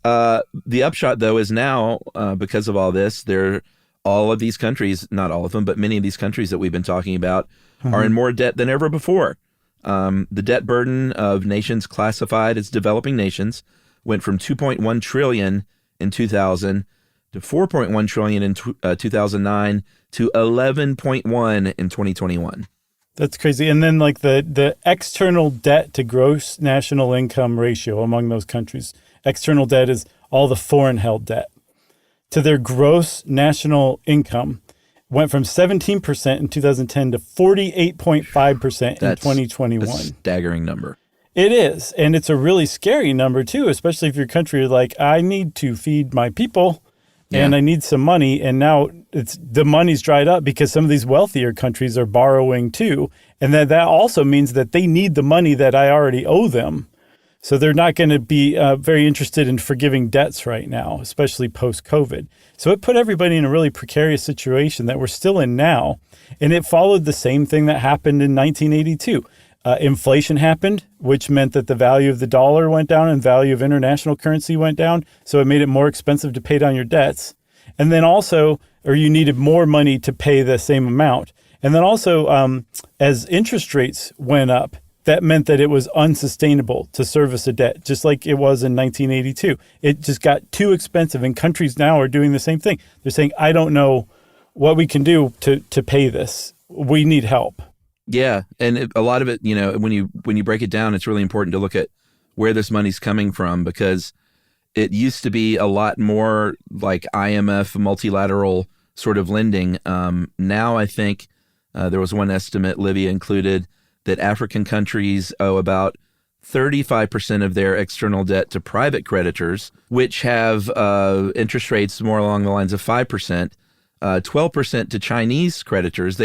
The upshot, though, is now, because of all this, all of these countries, not all of them, but many of these countries that we've been talking about are in more debt than ever before. The debt burden of nations classified as developing nations went from $2.1 trillion in 2000 to 4.1 trillion in 2009 to 11.1 in 2021. That's crazy. And then like the external debt to gross national income ratio among those countries, external debt is all the foreign held debt, to their gross national income went from 17% in 2010 to 48.5% in 2021. That's a staggering number. It is. And it's a really scary number too, especially if your country is like, I need to feed my people and I need some money. And now the money's dried up because some of these wealthier countries are borrowing too. And that also means that they need the money that I already owe them. So they're not going to be very interested in forgiving debts right now, especially post-COVID. So it put everybody in a really precarious situation that we're still in now. And it followed the same thing that happened in 1982. Inflation happened, which meant that the value of the dollar went down and value of international currency went down. So it made it more expensive to pay down your debts. And then also, or you needed more money to pay the same amount. And then also, as interest rates went up, that meant that it was unsustainable to service a debt, just like it was in 1982. It just got too expensive, and countries now are doing the same thing. They're saying, I don't know what we can do to pay this. We need help. Yeah, and a lot of it, when you break it down, it's really important to look at where this money's coming from, because it used to be a lot more like IMF multilateral sort of lending. Now I think there was one estimate, Livia included, that African countries owe about 35% of their external debt to private creditors, which have interest rates more along the lines of 5%, 12% to Chinese creditors.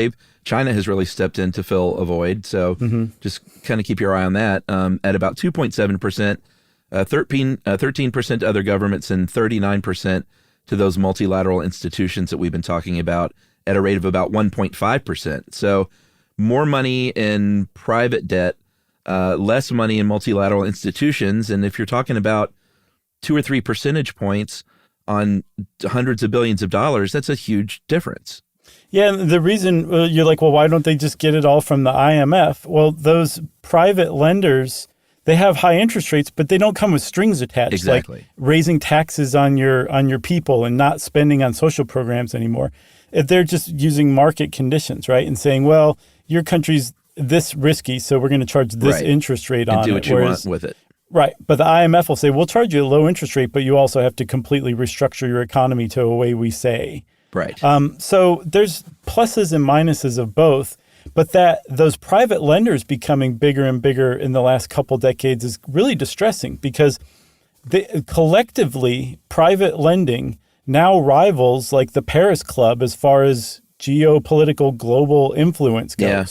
China has really stepped in to fill a void, so just kind of keep your eye on that. At about 2.7%, 13% to other governments, and 39% to those multilateral institutions that we've been talking about at a rate of about 1.5%. So more money in private debt, less money in multilateral institutions. And if you're talking about 2 or 3 percentage points on hundreds of billions of dollars, that's a huge difference. Yeah, and the reason you're like, well, why don't they just get it all from the IMF? Well, those private lenders, they have high interest rates, but they don't come with strings attached. Exactly. Like raising taxes on your people and not spending on social programs anymore. They're just using market conditions, right? And saying, well, your country's this risky, so we're going to charge this interest rate on it. And do what you want with it. Right. But the IMF will say, we'll charge you a low interest rate, but you also have to completely restructure your economy to a way we say. Right. So there's pluses and minuses of both. But that those private lenders becoming bigger and bigger in the last couple decades is really distressing, because collectively, private lending now rivals like the Paris Club as far as geopolitical global influence goes. Yeah.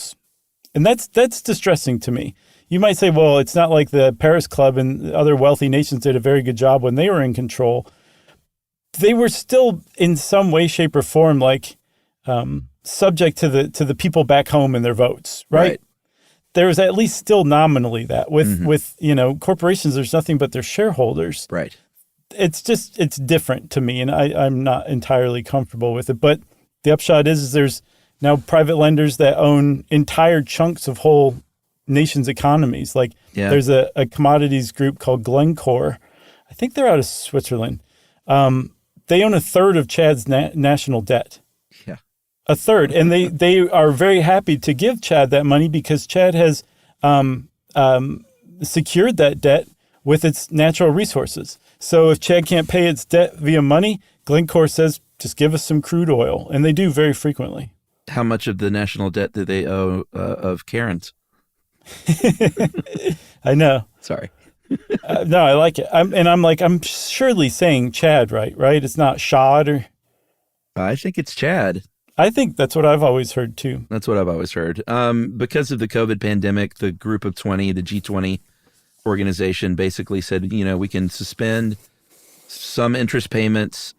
And that's distressing to me. You might say, well, it's not like the Paris Club and other wealthy nations did a very good job when they were in control. They were still in some way, shape, or form like subject to the people back home and their votes, right? There was at least still nominally that. With corporations, there's nothing but their shareholders. Right. It's different to me, and I'm not entirely comfortable with it. But the upshot is there's now private lenders that own entire chunks of whole nations' economies. Like there's a commodities group called Glencore. I think they're out of Switzerland. They own a third of Chad's national debt. Yeah. A third. And they are very happy to give Chad that money because Chad has secured that debt with its natural resources. So if Chad can't pay its debt via money, Glencore says, just give us some crude oil. And they do very frequently. How much of the national debt do they owe of Karen's? I know. Sorry. No, I like it. I'm surely saying Chad, right? It's not Shad or... I think it's Chad. I think that's what I've always heard too. That's what I've always heard. Because of the COVID pandemic, the Group of 20, the G20 organization basically said, we can suspend some interest payments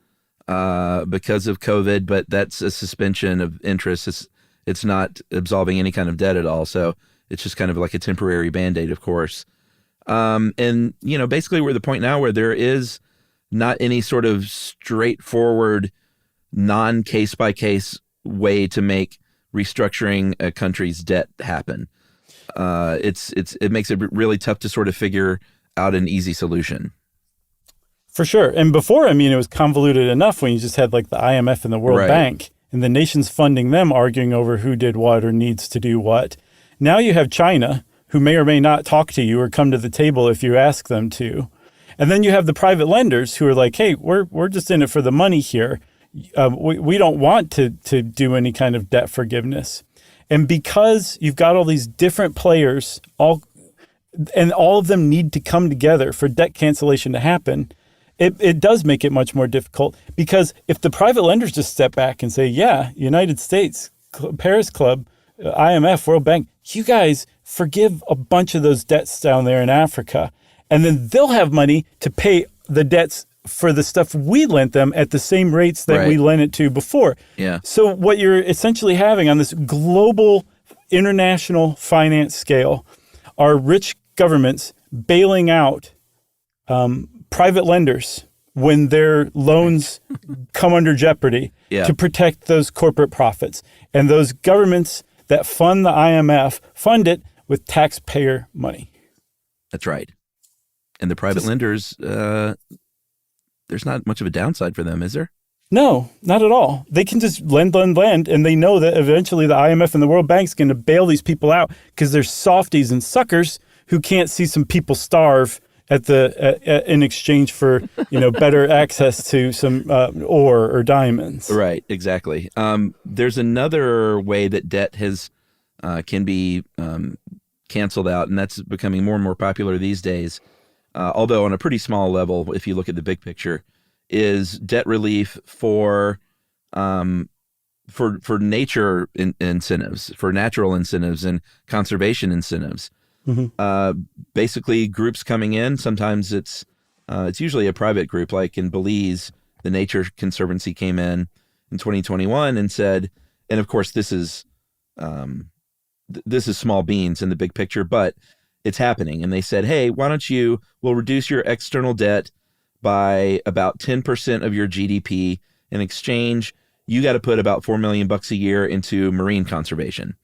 because of COVID, but that's a suspension of interest. It's not absolving any kind of debt at all. So it's just kind of like a temporary Band-Aid, of course. And basically we're at the point now where there is not any sort of straightforward, non-case by case way to make restructuring a country's debt happen. It makes it really tough to sort of figure out an easy solution. For sure. And before, it was convoluted enough when you just had like the IMF and the World Bank and the nations funding them arguing over who did what or needs to do what. Now you have China, who may or may not talk to you or come to the table if you ask them to. And then you have the private lenders who are like, hey, we're just in it for the money here. We don't want to do any kind of debt forgiveness. And because you've got all these different players, all of them need to come together for debt cancellation to happen, it does make it much more difficult. Because if the private lenders just step back and say, yeah, United States, Paris Club, IMF, World Bank, you guys forgive a bunch of those debts down there in Africa, and then they'll have money to pay the debts for the stuff we lent them at the same rates that we lent it to before. Yeah. So what you're essentially having on this global international finance scale are rich governments bailing out private lenders when their loans come under jeopardy to protect those corporate profits. And those governments that fund the IMF fund it with taxpayer money. That's right. And the private lenders, there's not much of a downside for them, is there? No, not at all. They can just lend, and they know that eventually the IMF and the World Bank's going to bail these people out because they're softies and suckers who can't see some people starve in exchange for better access to some ore or diamonds. Right, exactly. There's another way that debt can be canceled out, and that's becoming more and more popular these days. Although on a pretty small level, if you look at the big picture, is debt relief for nature incentives, for natural incentives and conservation incentives. Mm-hmm. Basically, groups coming in. Sometimes it's usually a private group, like in Belize, the Nature Conservancy came in 2021 and said, and of course this is small beans in the big picture, but it's happening. And they said, hey, why don't we'll reduce your external debt by about 10% of your GDP. In exchange, you got to put about $4 million a year into marine conservation.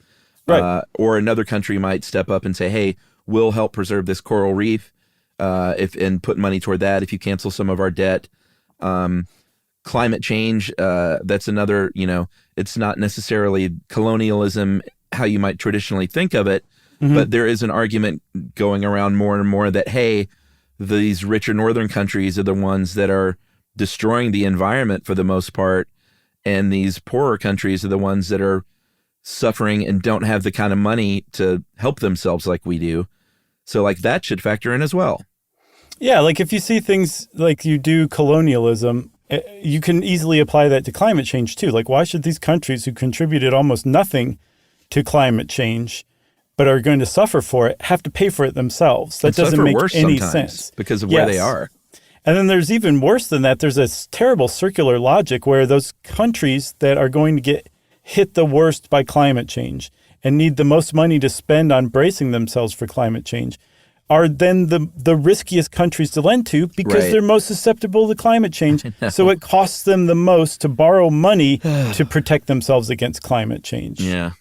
Right. Or another country might step up and say, hey, we'll help preserve this coral reef and put money toward that if you cancel some of our debt. Climate change, that's another, it's not necessarily colonialism, how you might traditionally think of it, but there is an argument going around more and more that, hey, these richer northern countries are the ones that are destroying the environment for the most part, and these poorer countries are the ones that are suffering and don't have the kind of money to help themselves like we do. So like that should factor in as well. Yeah, like if you see things like you do colonialism, you can easily apply that to climate change too. Like why should these countries who contributed almost nothing to climate change but are going to suffer for it have to pay for it themselves? That doesn't make any sense. Because of where they are. And then there's even worse than that. There's a terrible circular logic where those countries that are going to get hit the worst by climate change and need the most money to spend on bracing themselves for climate change are then the riskiest countries to lend to because they're most susceptible to climate change. So it costs them the most to borrow money to protect themselves against climate change. Yeah.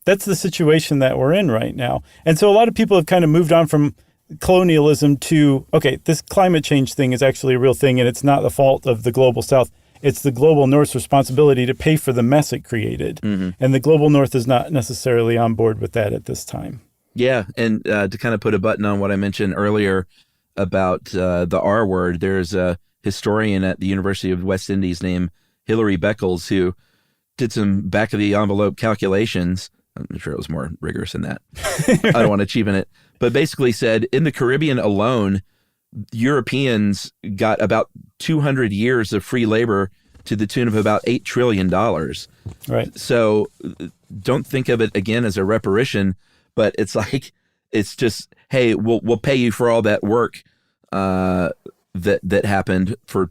That's the situation that we're in right now. And so a lot of people have kind of moved on from colonialism to, okay, this climate change thing is actually a real thing and it's not the fault of the global south. It's the global north's responsibility to pay for the mess it created. Mm-hmm. And the global north is not necessarily on board with that at this time. Yeah. And to kind of put a button on what I mentioned earlier about the R word, there's a historian at the University of West Indies named Hilary Beckles who did some back of the envelope calculations. I'm sure it was more rigorous than that. I don't want to cheapen it. But basically said in the Caribbean alone, Europeans got about 200 years of free labor to the tune of about $8 trillion. Right. So don't think of it again as a reparation, but it's like, it's just, hey, we'll pay you for all that work that happened for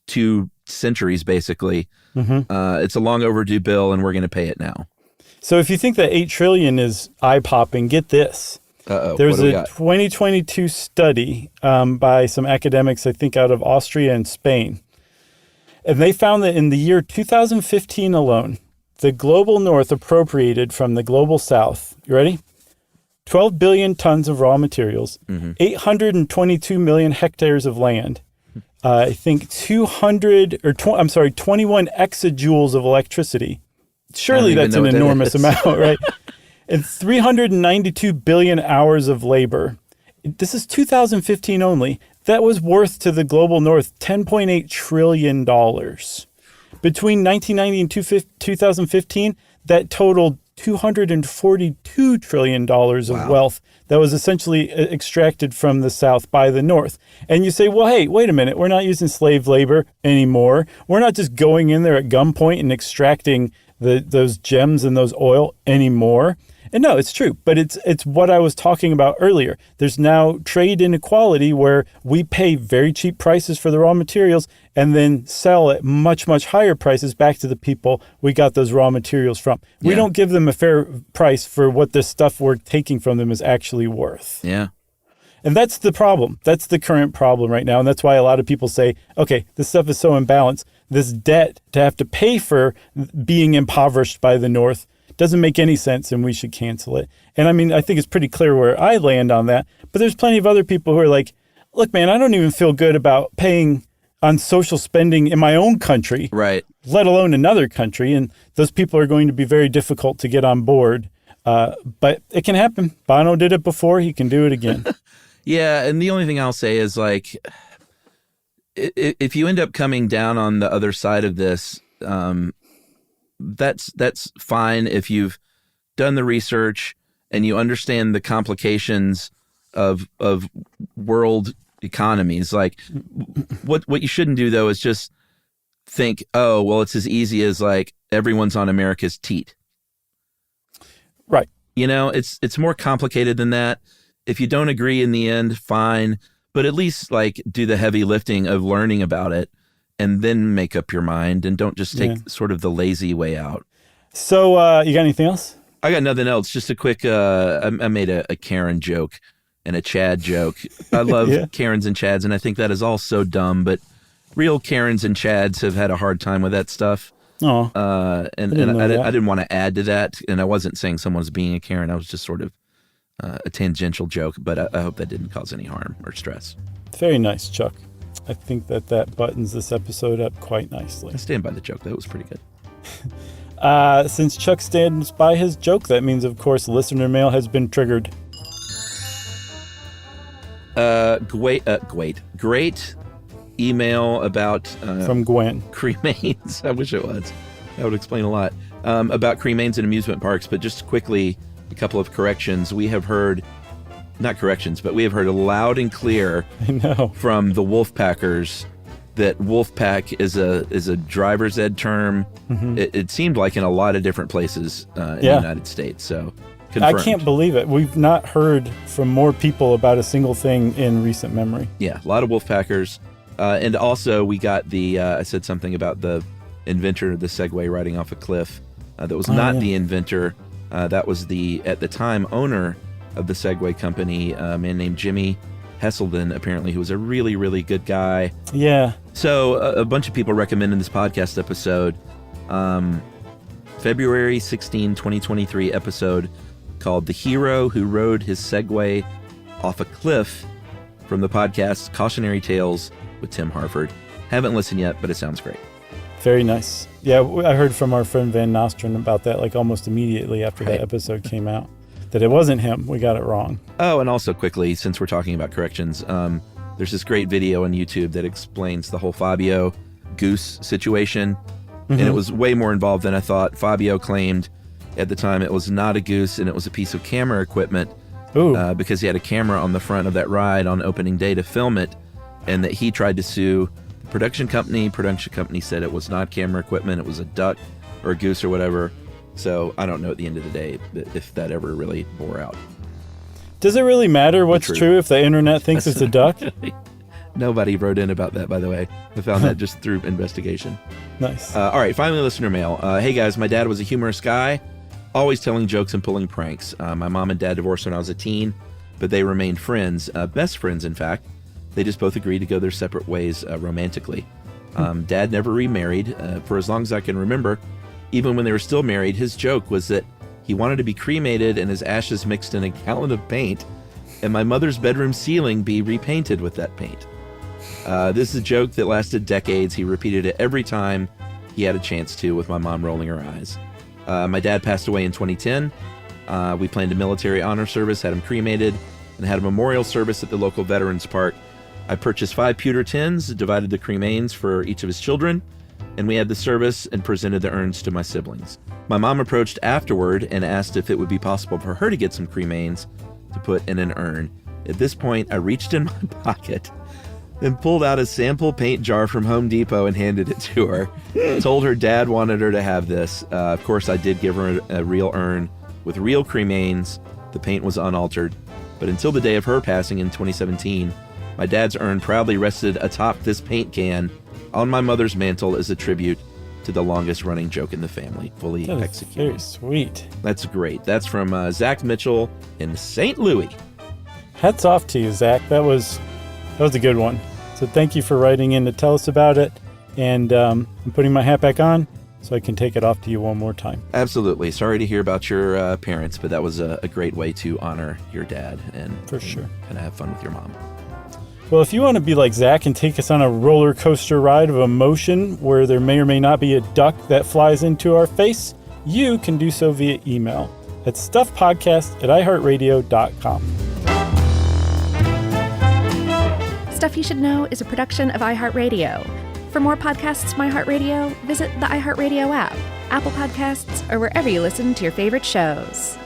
2 centuries, basically. Mm-hmm. It's a long overdue bill, and we're going to pay it now. So if you think that $8 trillion is eye-popping, get this. There's a 2022 study by some academics, I think, out of Austria and Spain. And they found that in the year 2015 alone, the global north appropriated from the global south, you ready? 12 billion tons of raw materials, 822 million hectares of land, I think 21 exajoules of electricity. Surely that's an enormous amount, right? And 392 billion hours of labor. This is 2015 only. That was worth to the global north $10.8 trillion. Between 1990 and 2015, that totaled $242 trillion of wealth that was essentially extracted from the South by the North. And you say, well, hey, wait a minute. We're not using slave labor anymore. We're not just going in there at gunpoint and extracting those gems and those oil anymore. And no, it's true. But it's what I was talking about earlier. There's now trade inequality where we pay very cheap prices for the raw materials and then sell at much, much higher prices back to the people we got those raw materials from. Yeah. We don't give them a fair price for what the stuff we're taking from them is actually worth. Yeah. And that's the problem. That's the current problem right now. And that's why a lot of people say, okay, this stuff is so imbalanced. This debt to have to pay for being impoverished by the North doesn't make any sense, and we should cancel it. And I mean, I think it's pretty clear where I land on that. But there's plenty of other people who are like, look, man, I don't even feel good about paying on social spending in my own country, right? Let alone another country. And those people are going to be very difficult to get on board. But it can happen. Bono did it before. He can do it again. Yeah. And the only thing I'll say is, like, if you end up coming down on the other side of this, that's fine if you've done the research and you understand the complications of world economies. Like, what you shouldn't do though is just think, oh, well, it's as easy as like everyone's on America's teat. Right. You know, it's more complicated than that. If you don't agree in the end, fine, but at least like do the heavy lifting of learning about it and then make up your mind, and don't just take sort of the lazy way out. So you got anything else? I got nothing else. Just a quick, I made a Karen joke and a Chad joke. I love Karens and Chads, and I think that is all so dumb, but real Karens and Chads have had a hard time with that stuff. Oh, and I didn't want to add to that, and I wasn't saying someone's being a Karen. I was just sort of a tangential joke, but I hope that didn't cause any harm or stress. Very nice, Chuck. I think that buttons this episode up quite nicely. I stand by the joke. That was pretty good. Since Chuck stands by his joke, that means, of course, listener mail has been triggered. Great email about from Gwen. Cremains. I wish it was. That would explain a lot about cremains and amusement parks. But just quickly, a couple of corrections. We have heard, not corrections, but we have heard loud and clear from the Wolfpackers that Wolfpack is a driver's ed term. Mm-hmm. It seemed like in a lot of different places in the United States. So confirmed. I can't believe it. We've not heard from more people about a single thing in recent memory. Yeah, a lot of Wolfpackers. And also we got I said something about the inventor of the Segway riding off a cliff. That was not the inventor. That was at the time, owner of the Segway company, a man named Jimmy Hesselden, apparently, who was a really, really good guy. Yeah. So a bunch of people recommended this podcast episode. February 16, 2023 episode called The Hero Who Rode His Segway Off a Cliff, from the podcast Cautionary Tales with Tim Harford. Haven't listened yet, but it sounds great. Very nice. Yeah, I heard from our friend Van Nostrand about that like almost immediately after that episode came out, that it wasn't him. We got it wrong. Oh, and also quickly, since we're talking about corrections, there's this great video on YouTube that explains the whole Fabio goose situation. Mm-hmm. And it was way more involved than I thought. Fabio claimed at the time it was not a goose and it was a piece of camera equipment because he had a camera on the front of that ride on opening day to film it, and that he tried to sue the production company. Production company said it was not camera equipment, it was a duck or a goose or whatever. So I don't know at the end of the day if that ever really bore out. Does it really matter what's true if the internet thinks it's a duck? Nobody wrote in about that, by the way. I found that just through investigation. Nice. All right, finally, listener mail. Hey, guys, my dad was a humorous guy, always telling jokes and pulling pranks. My mom and dad divorced when I was a teen, but they remained friends, best friends, in fact. They just both agreed to go their separate ways romantically. Dad never remarried for as long as I can remember. Even when they were still married, his joke was that he wanted to be cremated and his ashes mixed in a gallon of paint, and my mother's bedroom ceiling be repainted with that paint. This is a joke that lasted decades. He repeated it every time he had a chance to, with my mom rolling her eyes. My dad passed away in 2010. We planned a military honor service, had him cremated, and had a memorial service at the local Veterans Park. I purchased 5 pewter tins, divided the cremains for each of his children, and we had the service and presented the urns to my siblings. My mom approached afterward and asked if it would be possible for her to get some cremains to put in an urn. At this point, I reached in my pocket and pulled out a sample paint jar from Home Depot and handed it to her. Told her dad wanted her to have this. Of course, I did give her a real urn with real cremains. The paint was unaltered. But until the day of her passing in 2017, my dad's urn proudly rested atop this paint can on my mother's mantle as a tribute to the longest-running joke in the family, fully executed. Very sweet. That's great. That's from Zach Mitchell in St. Louis. Hats off to you, Zach. That was a good one. So thank you for writing in to tell us about it. And I'm putting my hat back on so I can take it off to you one more time. Absolutely. Sorry to hear about your parents, but that was a great way to honor your dad and sure, kind of have fun with your mom. Well, if you want to be like Zach and take us on a roller coaster ride of emotion where there may or may not be a duck that flies into our face, you can do so via email at stuffpodcast@iheartradio.com. Stuff You Should Know is a production of iHeartRadio. For more podcasts from iHeartRadio, visit the iHeartRadio app, Apple Podcasts, or wherever you listen to your favorite shows.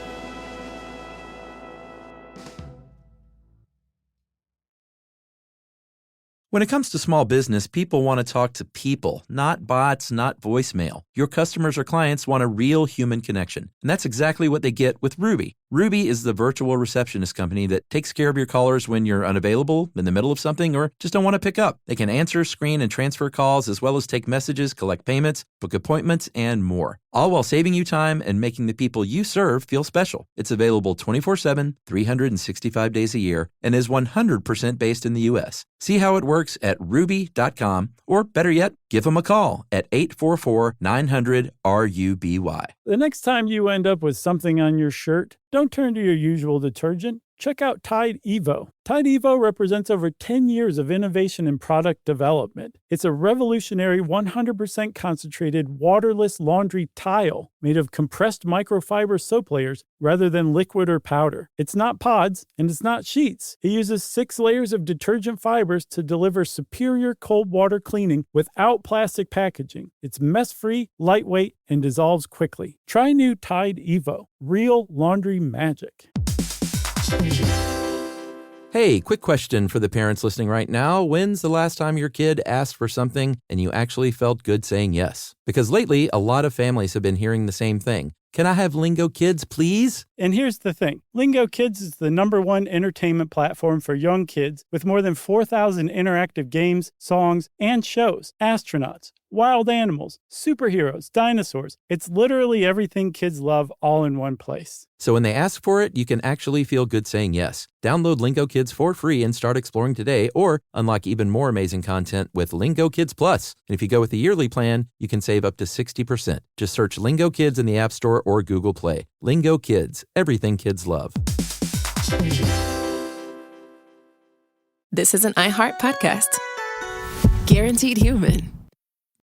When it comes to small business, people want to talk to people, not bots, not voicemail. Your customers or clients want a real human connection, and that's exactly what they get with Ruby. Ruby is the virtual receptionist company that takes care of your callers when you're unavailable, in the middle of something, or just don't want to pick up. They can answer, screen, and transfer calls, as well as take messages, collect payments, book appointments, and more. All while saving you time and making the people you serve feel special. It's available 24/7, 365 days a year, and is 100% based in the U.S. See how it works at ruby.com, or better yet, give them a call at 844-900-RUBY. The next time you end up with something on your shirt, don't turn to your usual detergent. Check out Tide Evo. Tide Evo represents over 10 years of innovation in product development. It's a revolutionary 100% concentrated waterless laundry tile made of compressed microfiber soap layers rather than liquid or powder. It's not pods and it's not sheets. It uses 6 layers of detergent fibers to deliver superior cold water cleaning without plastic packaging. It's mess-free, lightweight, and dissolves quickly. Try new Tide Evo. Real laundry magic. Hey, quick question for the parents listening right now. When's the last time your kid asked for something and you actually felt good saying yes? Because lately, a lot of families have been hearing the same thing. Can I have Lingo Kids, please? And here's the thing. Lingo Kids is the #1 entertainment platform for young kids with more than 4,000 interactive games, songs, and shows. Astronauts, wild animals, superheroes, dinosaurs. It's literally everything kids love all in one place. So when they ask for it, you can actually feel good saying yes. Download Lingo Kids for free and start exploring today, or unlock even more amazing content with Lingo Kids Plus. And if you go with the yearly plan, you can save up to 60%. Just search Lingo Kids in the App Store or Google Play. Lingo Kids, everything kids love. This is an iHeart podcast. Guaranteed human.